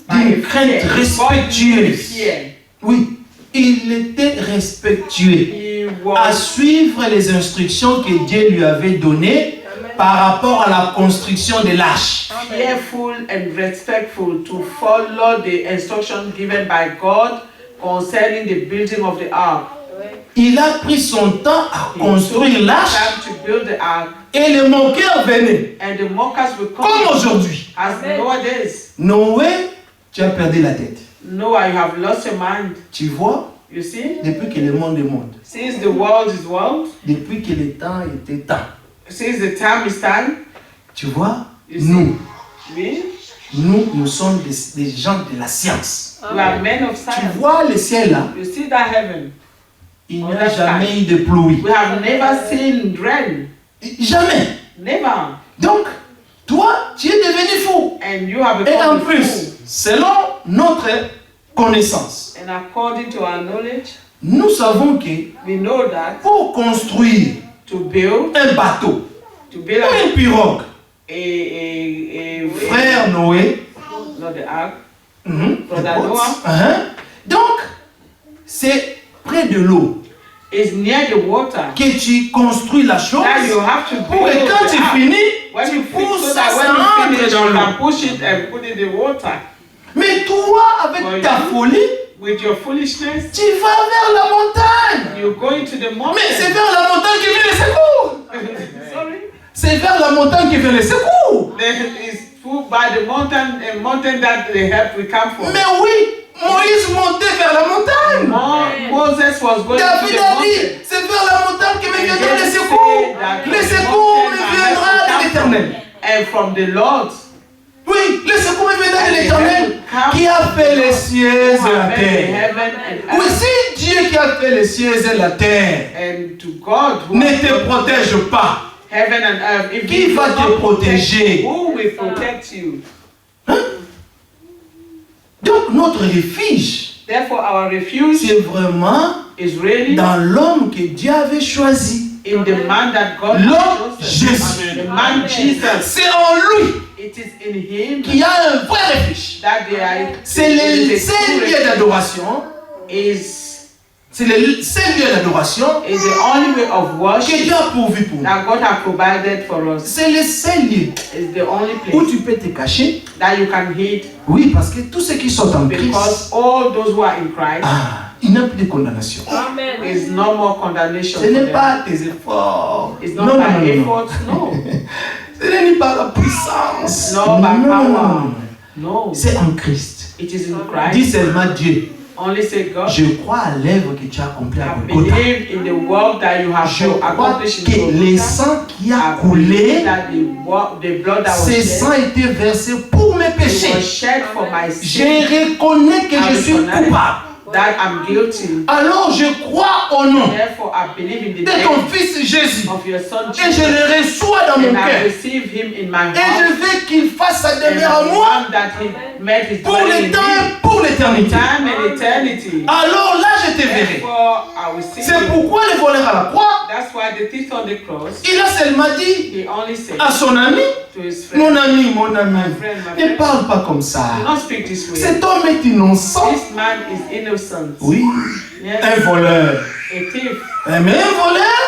D'une crainte respectueuse. fear. Oui, il était respectueux He à was suivre les instructions que Dieu lui avait données par rapport à la construction de l'arche. fearful and respectful to follow the instructions given by God concerning the building of the ark. Il a pris son temps à construire l'arche Time to build the ark, et les moqueurs venaient. and the mockers will Comme come aujourd'hui. as nowadays. Noé, tu as perdu la tête. Noah, you have lost your mind. Tu vois, You see, depuis que le monde est monde, since the world is world, depuis que le temps était temps, since the time is time, tu vois, you see, nous sommes des gens de la science. we are men of Tu science. vois le ciel là, You see that heaven. il n'y a jamais eu de pluie. We have never seen rain. Jamais. Never. Donc, toi, tu es devenu fou. And you have Et en become a plus, fool. selon notre connaissance, And according to our knowledge, nous savons que we know that pour construire to build un bateau to ou build une pirogue, a frère Noé, not the ark, the Brother boat, Noah. Donc, c'est près de l'eau It's near the water. que tu construis la chose. Now you have to Pour que build quand tu the ark. finis, When tu you fix pousses so ça, that ça when you entre finish, dans you l'eau. can push it and put it in the water. Mais toi, avec ta folie, With your foolishness, tu vas vers la montagne. you go into the mountain. Mais c'est vers la montagne qui vient les secours. Sorry? C'est vers la montagne qui vient les secours. There is food by the mountain, a mountain that the help will come from. Mais oui, Moïse montait vers la montagne. Moses was going to David the a mountain. dit, c'est vers la montagne que me viendront les David secours. said that Les the secours mountain me and viendra help de will come l'Éternel. And from the Lord. Oui, les secours me viendront de l'Éternel qui a fait les cieux et Who la have made the terre. heaven and Oui, earth. si Dieu qui a fait les cieux et la terre And to God who ne has te made protège pas, heaven and earth, if qui he va does te not protéger? protect, who will protect you? Donc notre refuge, Therefore, our refuge c'est vraiment is really dans l'homme que Dieu avait choisi. in the man that God L'homme has chosen. Jésus. The man Jesus. C'est en lui It is in him qu'il y a un vrai refuge. that they are. C'est le seul lieu d'adoration. Is C'est le seul lieu d'adoration the only way of que worship Dieu a pourvu pour nous. that God has provided for us. C'est le seul lieu Is the only où place tu peux te cacher. that you can hid, Oui, parce que tous ceux qui sont en because Christ, all those who are in Christ, il n'y a plus de condamnation. Amen. is no more condemnation. Ce for n'est them. pas tes efforts. It's not by effort, no. Ce n'est pas la puissance. No, by Non. power. No. C'est en Christ. It is in Dis Christ. seulement Dieu. Only say God. Je crois à l'œuvre que tu as accomplie à I Golgotha. believe in the work that you have Je crois accomplished que in le Golgotha. sang qui a I believe coulé, that the blood that was ce shed, sang était versé pour mes it was péchés. shed for my Je sin, reconnais que je suis coupable. that I'm guilty. Alors je crois au nom Therefore, I believe in the de ton name fils Jésus. of your son Et je Jesus, le reçois dans mon and I cœur. receive him in my Et je heart. veux qu'il fasse sa And demeure en I moi want that he made his pour dwelling le in temps me, et pour l'éternité. time and eternity. Alors là, je te verrai. Therefore, I will see C'est you. pourquoi le voleur à la croix, That's why the thief on the cross, il a seulement dit he only said à son ami, to his friend, mon ami, my friend, ne parle pas comme do ça. not speak this way. Cet homme est innocent. This man is innocent. Oui, Yes, un voleur. a thief. Mais un voleur,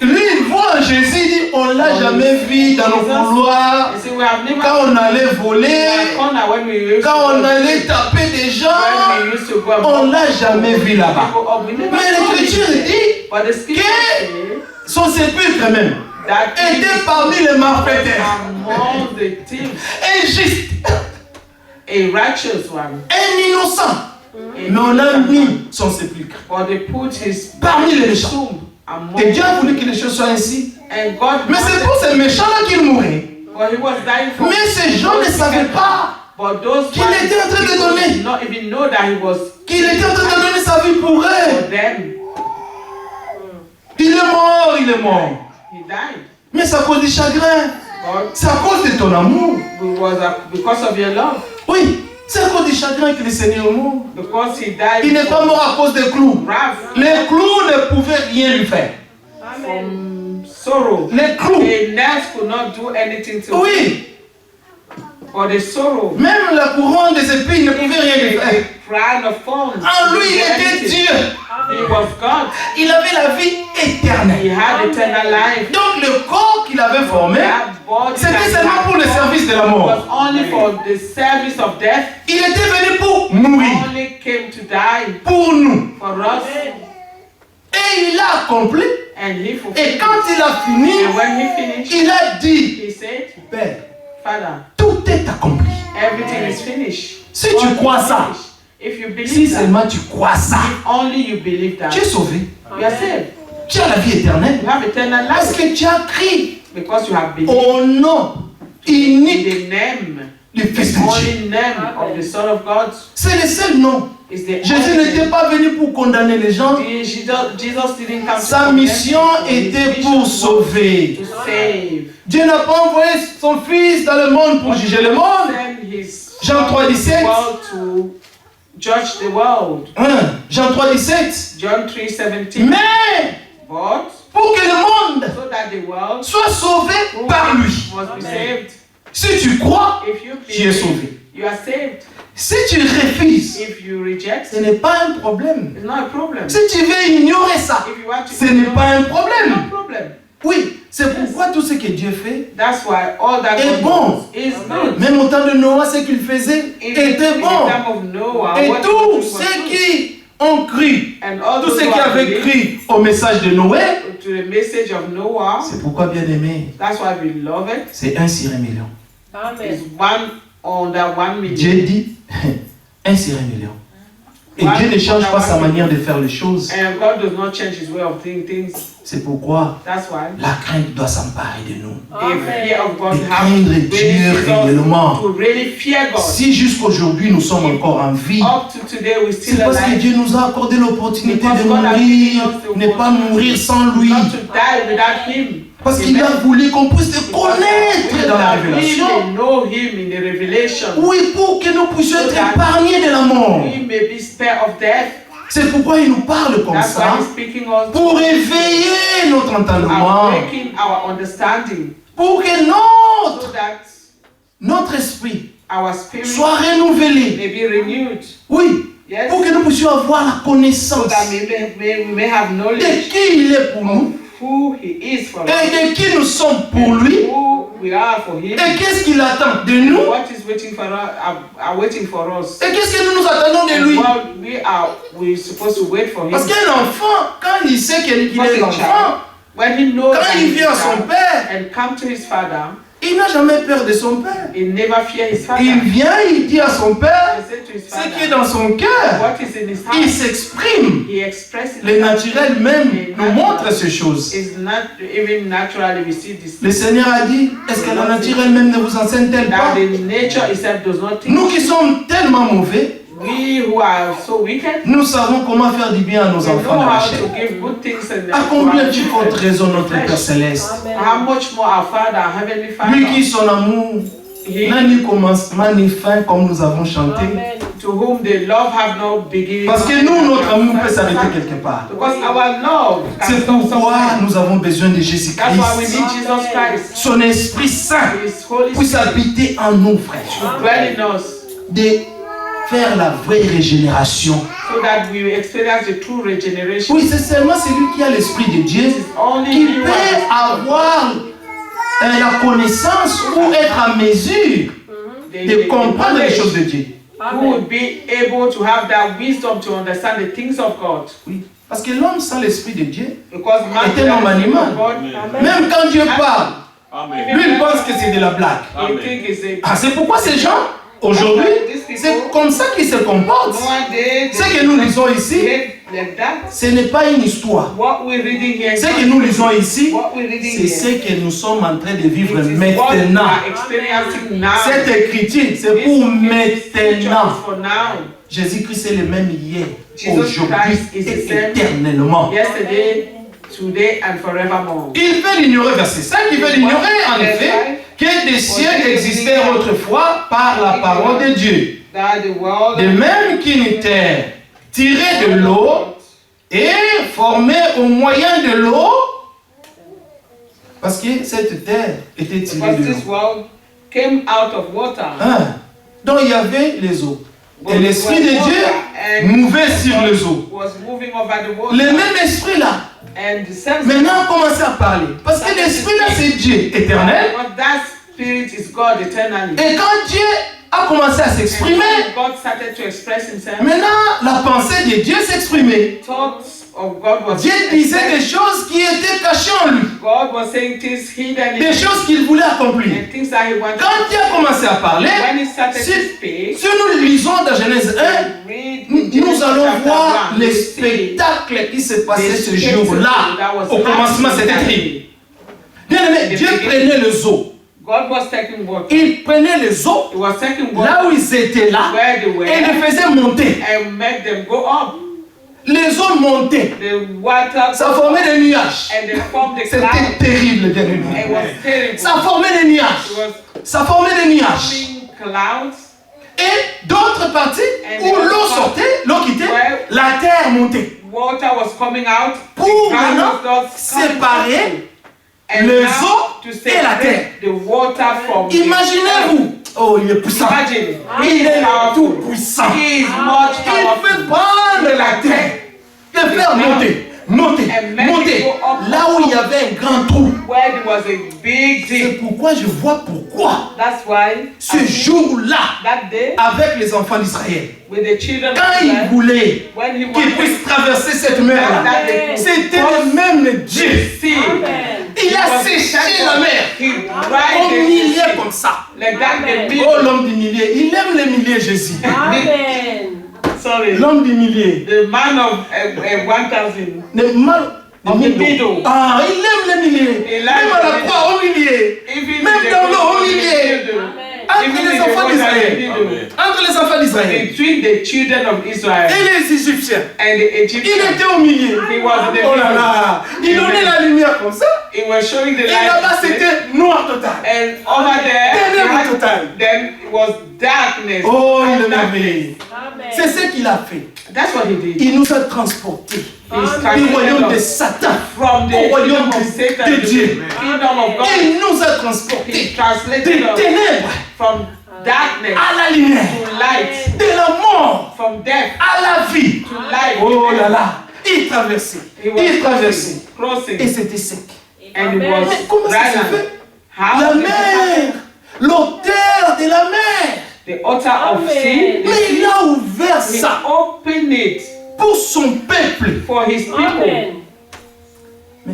lui, il voit Jésus, il dit, on l'a jamais vu dans nos couloirs. You see, we have never Quand on allait voler, in a corner when we used quand to on go, allait taper des gens, when we used to go and on l'a jamais vu là-bas. people up. We never Mais saw l'Écriture this. dit But the scripture que says son sépulcre même that he était parmi les malfaiteurs. among the thieves, Injuste, a righteous one. un innocent. Mais on a mis son sépulcre. But they put his Parmi les méchants. tomb among Et Dieu a voulu que les choses soient ainsi. and God Mais c'est wanted- pour ces méchants-là qu'il mourait. but he was dying for Mais ces gens ne savaient pas but those qu'il était en train de donner. did not even know that he was qu'il était en train de donner sa vie pour for eux. them. Il est mort, il est mort. He died. Mais c'est à cause du chagrin. But C'est à cause de ton amour. it was because of your love. Oui, c'est à cause du chagrin que le Seigneur est mort. Because he died Il n'est pas mort à cause des clous. wrath, Les clous ne pouvaient rien lui faire. from sorrow. Les clous. The nails could not do anything to him. Oui, For the sorrow. même la couronne des épines ne pouvait rien lui faire. The crown of thorns. En lui, il était Anything. Dieu. He was God. Il avait la vie He éternelle. had eternal life. Donc le corps qu'il avait formé, That body that c'était he seulement had pour le service de la was mort. only for the service of death. Il était venu pour mourir. Only came to die Pour nous. for us. Et il a accompli. And he Et fulfilled. quand il a fini, And when he finished, il a dit, he said, Père, Father, tout est accompli. everything is finished. Si tu All crois is ça, finished. If you si believe that, seulement tu crois ça, if only you believe that, tu es sauvé. you are saved. Tu as la vie éternelle. You have eternal Parce life que tu as crié because you have believed au nom in unique the name, du Fils the de Dieu. only name of the Son of God. C'est le seul nom. Is the Jésus only n'était name. pas venu pour condamner les gens. Jesus didn't come to Sa condemn mission people. His était mission pour was sauver. to save. Dieu n'a pas envoyé son Fils dans le monde pour juger le monde. Send his Jean 3,17. world to judge the world. Jean 3,17. John 3:17. Mais But pour que le monde so that the world soit sauvé par lui. must be saved. Si tu crois, If you tu es sauvé. believe, you are saved. Si tu refuses, If you reject, ce n'est pas un problème. it's not a problem. Si tu veux ignorer ça, If you want to ce n'est pas un no problème. problem. Oui, c'est pourquoi tout ce que Dieu fait That's why all that est God bon. does is good. Même au temps de Noah, ce qu'il faisait Even était in bon. the time of Noah, Et what he tous was doing was ceux good. qui ont cru, And all tous those ceux who qui have avaient believed cru au message de Noé, to the message of Noah, c'est pourquoi, bien aimé, that's why we love it. c'est 1 sur 1 million. Amen. It's one under 1 million. Dieu dit 1 sur 1 million. Et Dieu ne change pas sa manière de faire les choses. And God does not change his way of doing things. C'est pourquoi That's why la crainte doit s'emparer de nous. the fear of God De has craindre Dieu réellement. to really fear God. Si jusqu'aujourd'hui nous sommes encore en vie, Up to today we still c'est parce que alive. Dieu nous a accordé l'opportunité Because de God has mourir, given us the ne pas mourir sans lui. Not to die without him. Parce qu'il a voulu qu'on puisse le connaître dans la We révélation. may know him in the revelation. Oui, pour que nous puissions être épargnés de la mort. We may be spared of death. C'est pourquoi il nous parle comme That's ça, why he's speaking us pour éveiller notre entendement, breaking our understanding, pour que so that notre esprit our spirit soit renouvelé. may be renewed. Oui, Yes. pour que nous puissions avoir la So connaissance that we may have de knowledge qui il est pour nous who he is for us, et de qui nous sommes pour lui who we are for him, et qu'est-ce qu'il attend de nous what is waiting for us, are waiting for us. et qu'est-ce que nous nous attendons de And lui. what we're supposed to wait for him. Parce qu'un enfant, quand il sait qu'il est Because a l'enfant, child, when he knows quand that il he's vient à a son child père, and come to his father, il n'a jamais peur de son père. he never fear his father. Il vient, il dit à son père He said to his ce qui est father, dans son cœur. what is in his Il heart, s'exprime. he expresses it. Le naturel même nous montre ces choses. It's not even naturally we see this. Le Seigneur a dit, est-ce que la nature elle-même ne vous enseigne-t-elle Now pas? the nature itself does not Nous teach. qui sommes tellement mauvais, We who are so wicked, nous savons comment faire du bien à nos we know enfants dans la how chair. to give good things and À combien tu comptes raison notre Père Céleste? Amen. how much more our Father, our Heavenly Lui qui Father, son amour He n'a ni commencement ni fin comme nous avons chanté. Amen. to whom the love have no beginning. Parce que nous, notre amour peut s'arrêter quelque part. Because our love can C'est stop pourquoi somewhere. nous avons besoin de That's why we Jésus-Christ. need Jesus Christ. Son Esprit Saint His Holy puisse Spirit habiter en nous, frères. to dwell in us, De faire la vraie régénération. so that we experience the true regeneration. Oui, c'est seulement celui qui a l'Esprit de Dieu It is only qui you peut and avoir la connaissance ou être en mesure de comprendre les choses de Dieu. who would be able to have that wisdom to understand the things of God. Oui. Parce que l'homme sans l'Esprit de Dieu, Because man Est un homme without the animal. Spirit of God, Amen. même quand Dieu parle, Amen. lui il pense que c'est de la blague. he think is a Ah, c'est pourquoi ces gens, aujourd'hui, c'est comme ça qu'ils se comportent. one day Ce que nous lisons ici, behave like that. ce n'est pas une histoire. What we're reading here, Ce que nous lisons ici, what we're reading c'est here, ce que nous sommes en train de vivre it is what we maintenant. are experiencing now. Cette écriture, c'est This pour scripture is maintenant. for now. Jésus-Christ est le même hier, Jesus aujourd'hui Christ is the et same. éternellement. Yesterday, today, and forevermore. Il veut l'ignorer, verset 5, il veut l'ignorer en effet que des cieux existèrent autrefois par la parole de Dieu. That the world De même qu'une terre tirée de l'eau et formée au moyen de l'eau, parce que cette terre était tirée because de this l'eau. world came out of water. Hein? Donc il y avait les eaux. Et But l'Esprit de it was Dieu water and mouvait sur les eaux. was moving over the water. Le même esprit là. And the same Maintenant on commence à parler. Parce que l'esprit là c'est Dieu éternel. But that spirit is God eternally. Et quand Dieu a commencé à s'exprimer, And when God started to express himself, maintenant la pensée de Dieu s'exprimait. thoughts of God was Dieu disait des choses qui étaient cachées en lui. God was saying things hidden in Des him choses qu'il voulait accomplir. and things that he wanted. Quand Dieu a commencé à parler, When he started si, to speak, si nous lisons dans Genèse 1, read in nous Genesis allons chapter voir 1, les we see spectacles qui se the passaient ce spectacle jour-là. that was Au commencement, c'était happening. écrit. Bien aimé, Dieu prenait les eaux. God was taking water. Il prenait les eaux He was taking water là où ils étaient là where they were et les faisait monter. and make them go up. Les eaux montaient. The water Ça formait des nuages. and they formed the C'était cloud. terrible, bien It aimé. was terrible. Ça formait des nuages. It was Ça formait des nuages. forming clouds. Et d'autres parties où l'eau sortait, l'eau quittait, la terre montait. Water was coming out. Pour The ground maintenant was not séparer coming out. And les now, eaux to et la terre. separate the water from the Imaginez-vous, Oh, il est puissant. Imagine. Il est tout puissant. He is much Il powerful. peut prendre la terre et faire monter. Là où il y avait un grand trou. Where there was a big C'est deep. pourquoi je vois pourquoi That's why ce jour-là, that day avec les enfants d'Israël, with the children of quand il Israel, voulait when he qu'ils wanted puissent traverser cette mer-là, that they c'était le même Dieu. see, Il a séché la mer he au dried millier the comme ça. like that the Oh, l'homme du millier, il aime les milliers, Jésus. Amen. sorry, L'homme du millier. the man of 1,000. Le mal Of the middle. Ah, il aime les milliers. Il aime Même à la les croix, au millier. Even Même the dans l'eau, au God millier. Entre Even les the enfants God d'Israël. Amen. Entre les enfants d'Israël. Between the children of Israel Et les Égyptiens. and the Il Egyptians, était au milieu. he was in the Oh là middle. là. Il donnait la lumière comme ça. He was showing the Et là-bas, light. c'était noir total. And over there, Ténèbres totales. then it was darkness. Oh, il est And merveilleux. Amen. C'est ce qu'il a fait. that's what he did. Il nous a transportés He's du royaume de translated us Satan from the au kingdom royaume of Satan de to the Dieu. kingdom of God. Il nous a He transportés des translated us ténèbres from darkness à la lumière, to light, de la mort from death à la vie. to life. Oh là là, il traversait, He was il traversait, crossing, et c'était sec. and it Mais was comment ça dry se land. fait? How La did it happen? mer, l'auteur de la mer. The author of Amen. sin, the Mais il sea, a ouvert he ça opened it pour son peuple. for his people. Amen. Mais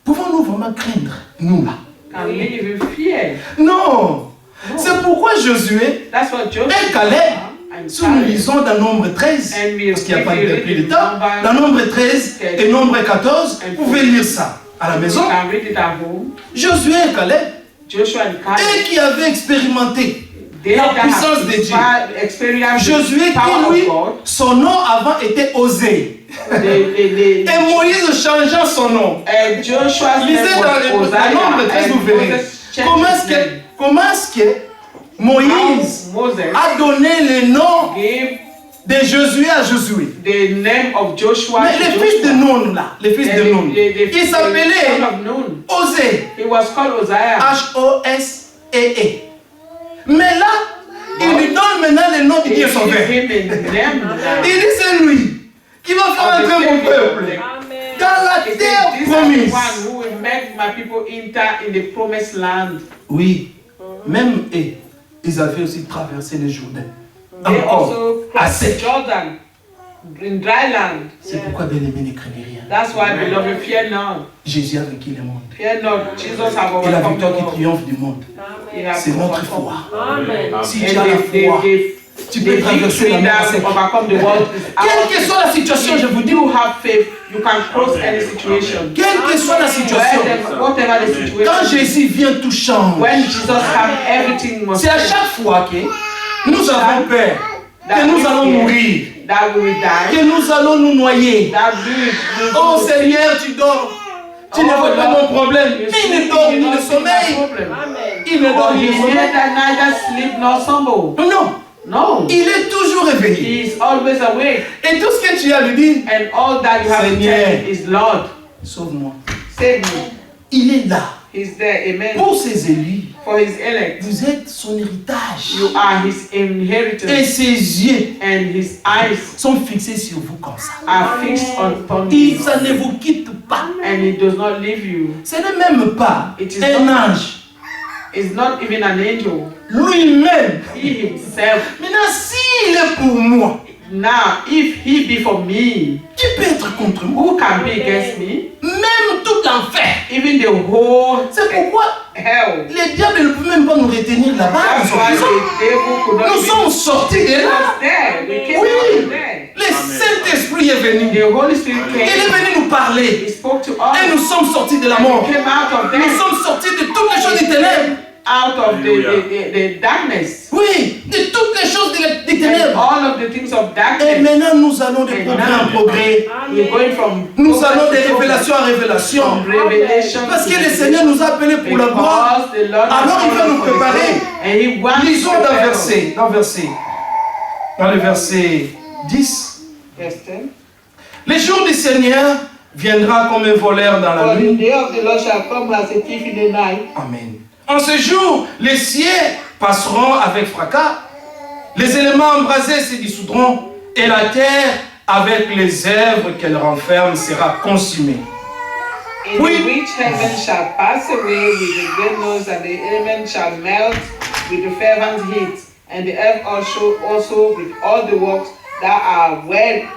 pouvons-nous vraiment craindre, nous là? Can we even fear? Non. C'est pourquoi Josué That's what Joshua et Caleb, and si nous Caleb, lisons dans Nombre 13, and we parce qu'il n'y a pas de plus de read temps, dans Nombre 13 et Nombre 14, vous pouvez lire ça à la you maison. can read it at home. Josué et Caleb, Joshua and Caleb, eux qui avaient expérimenté they la that puissance have de Dieu. experienced Josué the power qui lui, of God. son nom avant était Osée. They, Et Moïse changeant son nom. Joshua's Lisez name dans was le Nombre 13, vous and verrez. Moses changed Comment est-ce que Moïse how Moses a donné le nom gave de Josué à Josué. the name of Joshua Mais to le fils de Joshua. Nun là, le fils de Nun, il son s'appelait of Nun. Osée, He was called Uzziah. H-O-S-E-E. Mais là, il lui donne maintenant le nom de He Dieu son gave père. him a name now. Il dit c'est lui qui va faire Of the entrer mon Savior. peuple Amen. dans la He said, terre "This is the promise. one who will make my people enter in the promised land." Oui, même eux, ils avaient aussi traversé le Jourdain. They Encore, also à crossed sec. the Jordan in dry land. C'est pourquoi bien-aimé ne craignez rien. That's why, beloved, fear not. Jésus a vaincu le monde. Fear not. Jesus have Et la overcome the victoire qui world. triomphe du monde, He has c'est notre overcome. foi. Amen. Si And tu as la foi, tu peux the traverser la victory mer that sec. overcome the world is Quelle ours. que soit la situation, je vous If dis, you have faith, you can cross any situation. quelle que soit la situation, Whatever the quand situation. Jésus vient, tout change. When Jesus comes, everything must C'est à change. chaque fois que nous avons peur, que nous allons mourir, That we will die. que nous allons nous noyer. That we will Oh Seigneur, tu dors. Tu ne vois pas mon problème. Mais il ne dort ni le sommeil. Amen. Il ne dort Or ni he le sommeil. neither sleep nor slumber. Non, No. il est toujours réveillé. He is always awake. Et tout ce que tu as lui dit, And all that you have to Seigneur. tell him is, Lord, sauve-moi. save me. Il est là. He's there. Amen. Pour ses élus, For his elect. vous êtes son héritage. You are his Et inheritance. ses yeux And his eyes sont fixés sur vous comme ça. are fixed upon Il, you. ça ne vous quitte pas. And he does not leave you. Ce n'est même pas It is un not- ange. Is not even an angel. Lui-même. He himself. Maintenant, s'il est pour moi, Now, if he be for me, qui peut être contre moi? who can be against me? Même tout l'enfer. Even the whole C'est pourquoi hell. les diables ne peuvent même pas nous retenir là-bas. That's Nous why sommes the devil could not Nous even sommes sortis de là. was there. We came Oui. out of there. Le Saint-Esprit est venu. The Holy Spirit Il est came. venu nous parler. He spoke to Et nous us. sommes sortis de la And mort. we came out of Nous there. sommes sortis de toutes les choses des ténèbres. Out of the darkness. Oui, de toutes les choses des And ténèbres. all of the things of Et darkness. maintenant, nous allons de progrès en progrès. We're going from Nous allons de progress to révélation en révélation. from revelation Parce to que le revelation. Seigneur nous a appelés pour la gloire. Because the Lord has Alors, il called va us nous for the préparer. glory. And he wants Lisons to dans prepare us. dans le verset 10. Verse 10. Le jour du Seigneur viendra comme un voleur dans la For the nuit. day of the Lord shall come as a thief in the night. Amen. En ce jour, les cieux passeront avec fracas, les éléments embrasés se dissoudront, et la terre, avec les œuvres qu'elle renferme, sera consumée. In which heaven shall pass away with the great noise, and the elements shall melt with the fervent heat, and the earth also with all the works that are therein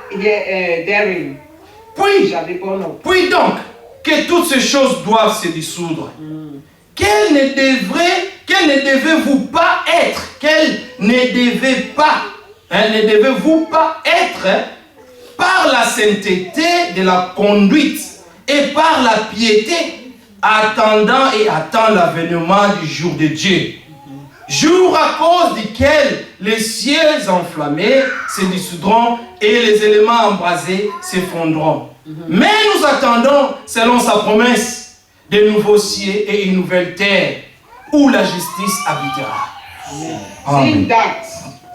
shall be burned up. Puis donc, que toutes ces choses doivent se dissoudre. Quelle ne devez-vous pas être, ne devez-vous pas être par la sainteté de la conduite et par la piété, attendant l'avènement du jour de Dieu. Jour à cause duquel les cieux enflammés se dissoudront et les éléments embrasés s'effondreront. Mais nous attendons, selon sa promesse, de nouveaux cieux et une nouvelle terre où la justice habitera. Amen.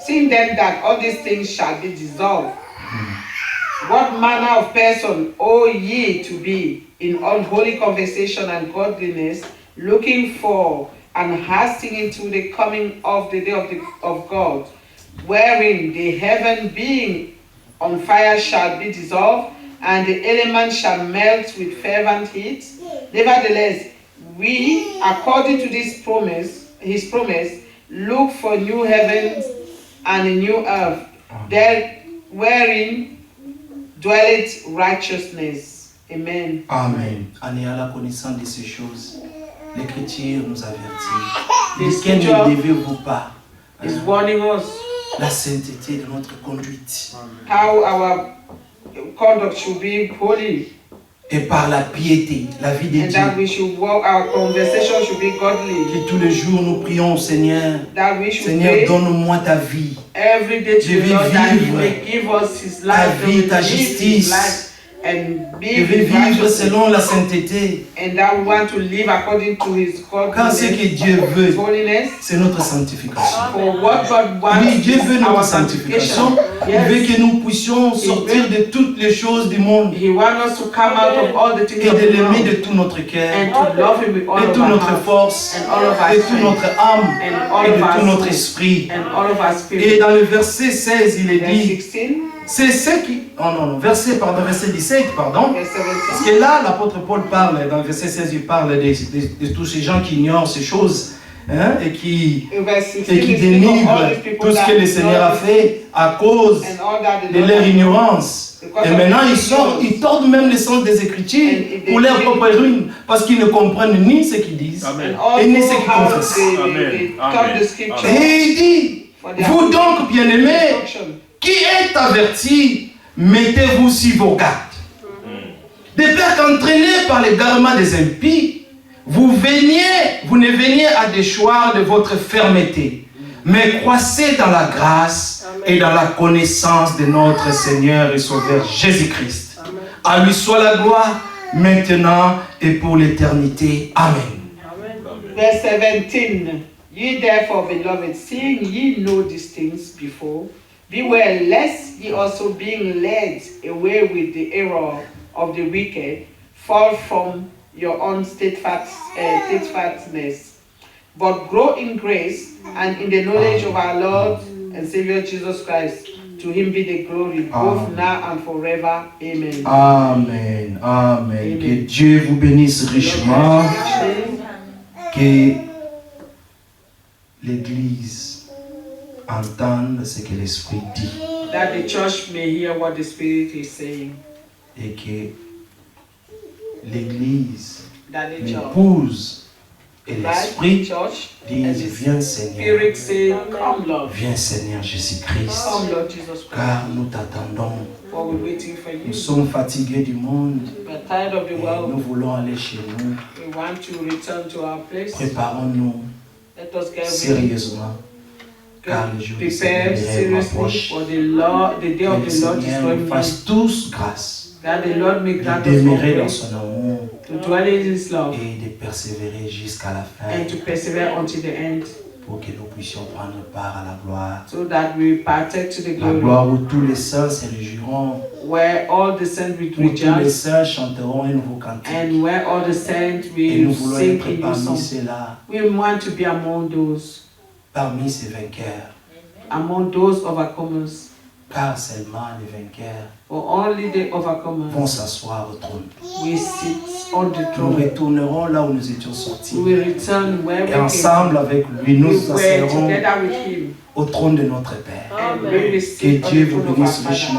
Seeing then that all these things shall be dissolved, what manner of person ought ye to be in unholy conversation and godliness, looking for and hasting into the coming of the day of God, wherein the heaven being on fire shall be dissolved, and the elements shall melt with fervent heat? Nevertheless, we, according to his promise, look for new heavens and a new earth, there wherein dwelleth righteousness. Amen. Amen. En ayant la connaissance de ces choses, l'Écriture nous avertit. Lesquels ne devez-vous pas is warning us la sainteté de notre conduite. how our conduct should be holy, Et par la piété, la vie de and that Dieu. we should walk, our conversation should be godly, Que tous les jours nous prions, Seigneur. that we should Seigneur, pray donne-moi ta vie. every day to Je the vais Lord that He vivre may give us His ta life, that vie, we ta live His justice. life and Je live vais His vivre righteousness, selon la sainteté. and that we want to live according to His Car ce que godliness, Dieu His veut, holiness. c'est notre sanctification. For what God wants Oui, Dieu veut is our notre sanctification. sanctification. Il veut Yes. que nous puissions sortir de toutes les choses du monde He wants us to come out of all the things et of de the l'aimer world de tout notre cœur, and to love Him with all de of toute our notre heart force, and all of our de toute strength notre âme and all et of de our tout notre soul esprit. and all of our Et spirit. dans le verset 16, il est Verse dit, 16, c'est ce qui... Oh non, verset 17, pardon. verse Parce 17. que là, l'apôtre Paul parle, dans le verset 16, il parle de tous ces gens qui ignorent ces choses, hein, et qui Verse 16 et qui is speaking of all dénigrent these people tout ce that que le Seigneur a know fait à cause and all that the de Lord leur has ignorance. Because Et of maintenant, their ils tordent même le sens des Écritures And pour leur propre ruine, parce qu'ils ne comprennent ni ce qu'ils disent, Amen. and et ni ce also qu'ils how confessent. they Amen. come Amen. the scripture Et il dit, for their vous donc, bien-aimés, instruction. qui êtes avertis, mettez-vous sur vos gardes. De peur qu'entraînés par l'égarement des impies, vous ne veniez à déchoir de votre fermeté, mais croissez dans la grâce et dans la connaissance de notre Seigneur et Sauveur Jésus-Christ. À lui soit la gloire, maintenant et pour l'éternité. Amen. Verse 17. Ye therefore, beloved, seeing ye know these things before, beware lest ye also being led away with the error of the wicked, fall from your own steadfastness, but grow in grace and in the knowledge of our Lord and Savior Jesus Christ. To Him be the glory, both now and forever. Amen. Amen. Amen. Que Dieu vous bénisse richement. Que l'Église entende ce que l'Esprit dit. That the church may hear what the Spirit is saying. Et que l'Église, That the church, l'épouse et right? l'Esprit Church, and disent, the viens Seigneur, Spirit say, come Lord. viens Seigneur Jésus-Christ, Come Lord Jesus Christ. car nous t'attendons. For we're waiting for Nous you. sommes fatigués du monde We're tired of the et nous world. voulons aller chez nous. We want to return to our place. Préparons-nous Let us get ready. sérieusement, car le jour du Prepare Seigneur seriously approche. for the Lord. The day Que of le the Lord is Seigneur going nous near. fasse tous grâce That the Lord may grant de us more demeurer dans grace son amour to dwell in His love et de persévérer jusqu'à la fin. and to persevere until the end. pour que nous puissions prendre part à la gloire. so that we partake to the La glory, gloire où tous les saints se réjouiront, where all the saints will où tous les rejoice, saints chanteront un nouveau cantique. and where all the saints Et nous will voulons sing être a new parmi song. ceux-là, We want to be among ces vainqueurs. those overcomers. Car seulement les vainqueurs For only the vont overcomers s'asseoir au trône. we sit on the Nous throne. retournerons là où nous étions sortis. We will return where we Et came. ensemble avec lui, nous We nous were asserrons together with him. au trône de notre Père. And we Amen. will Que sit on Dieu the vous throne of our bénisse Father. richement.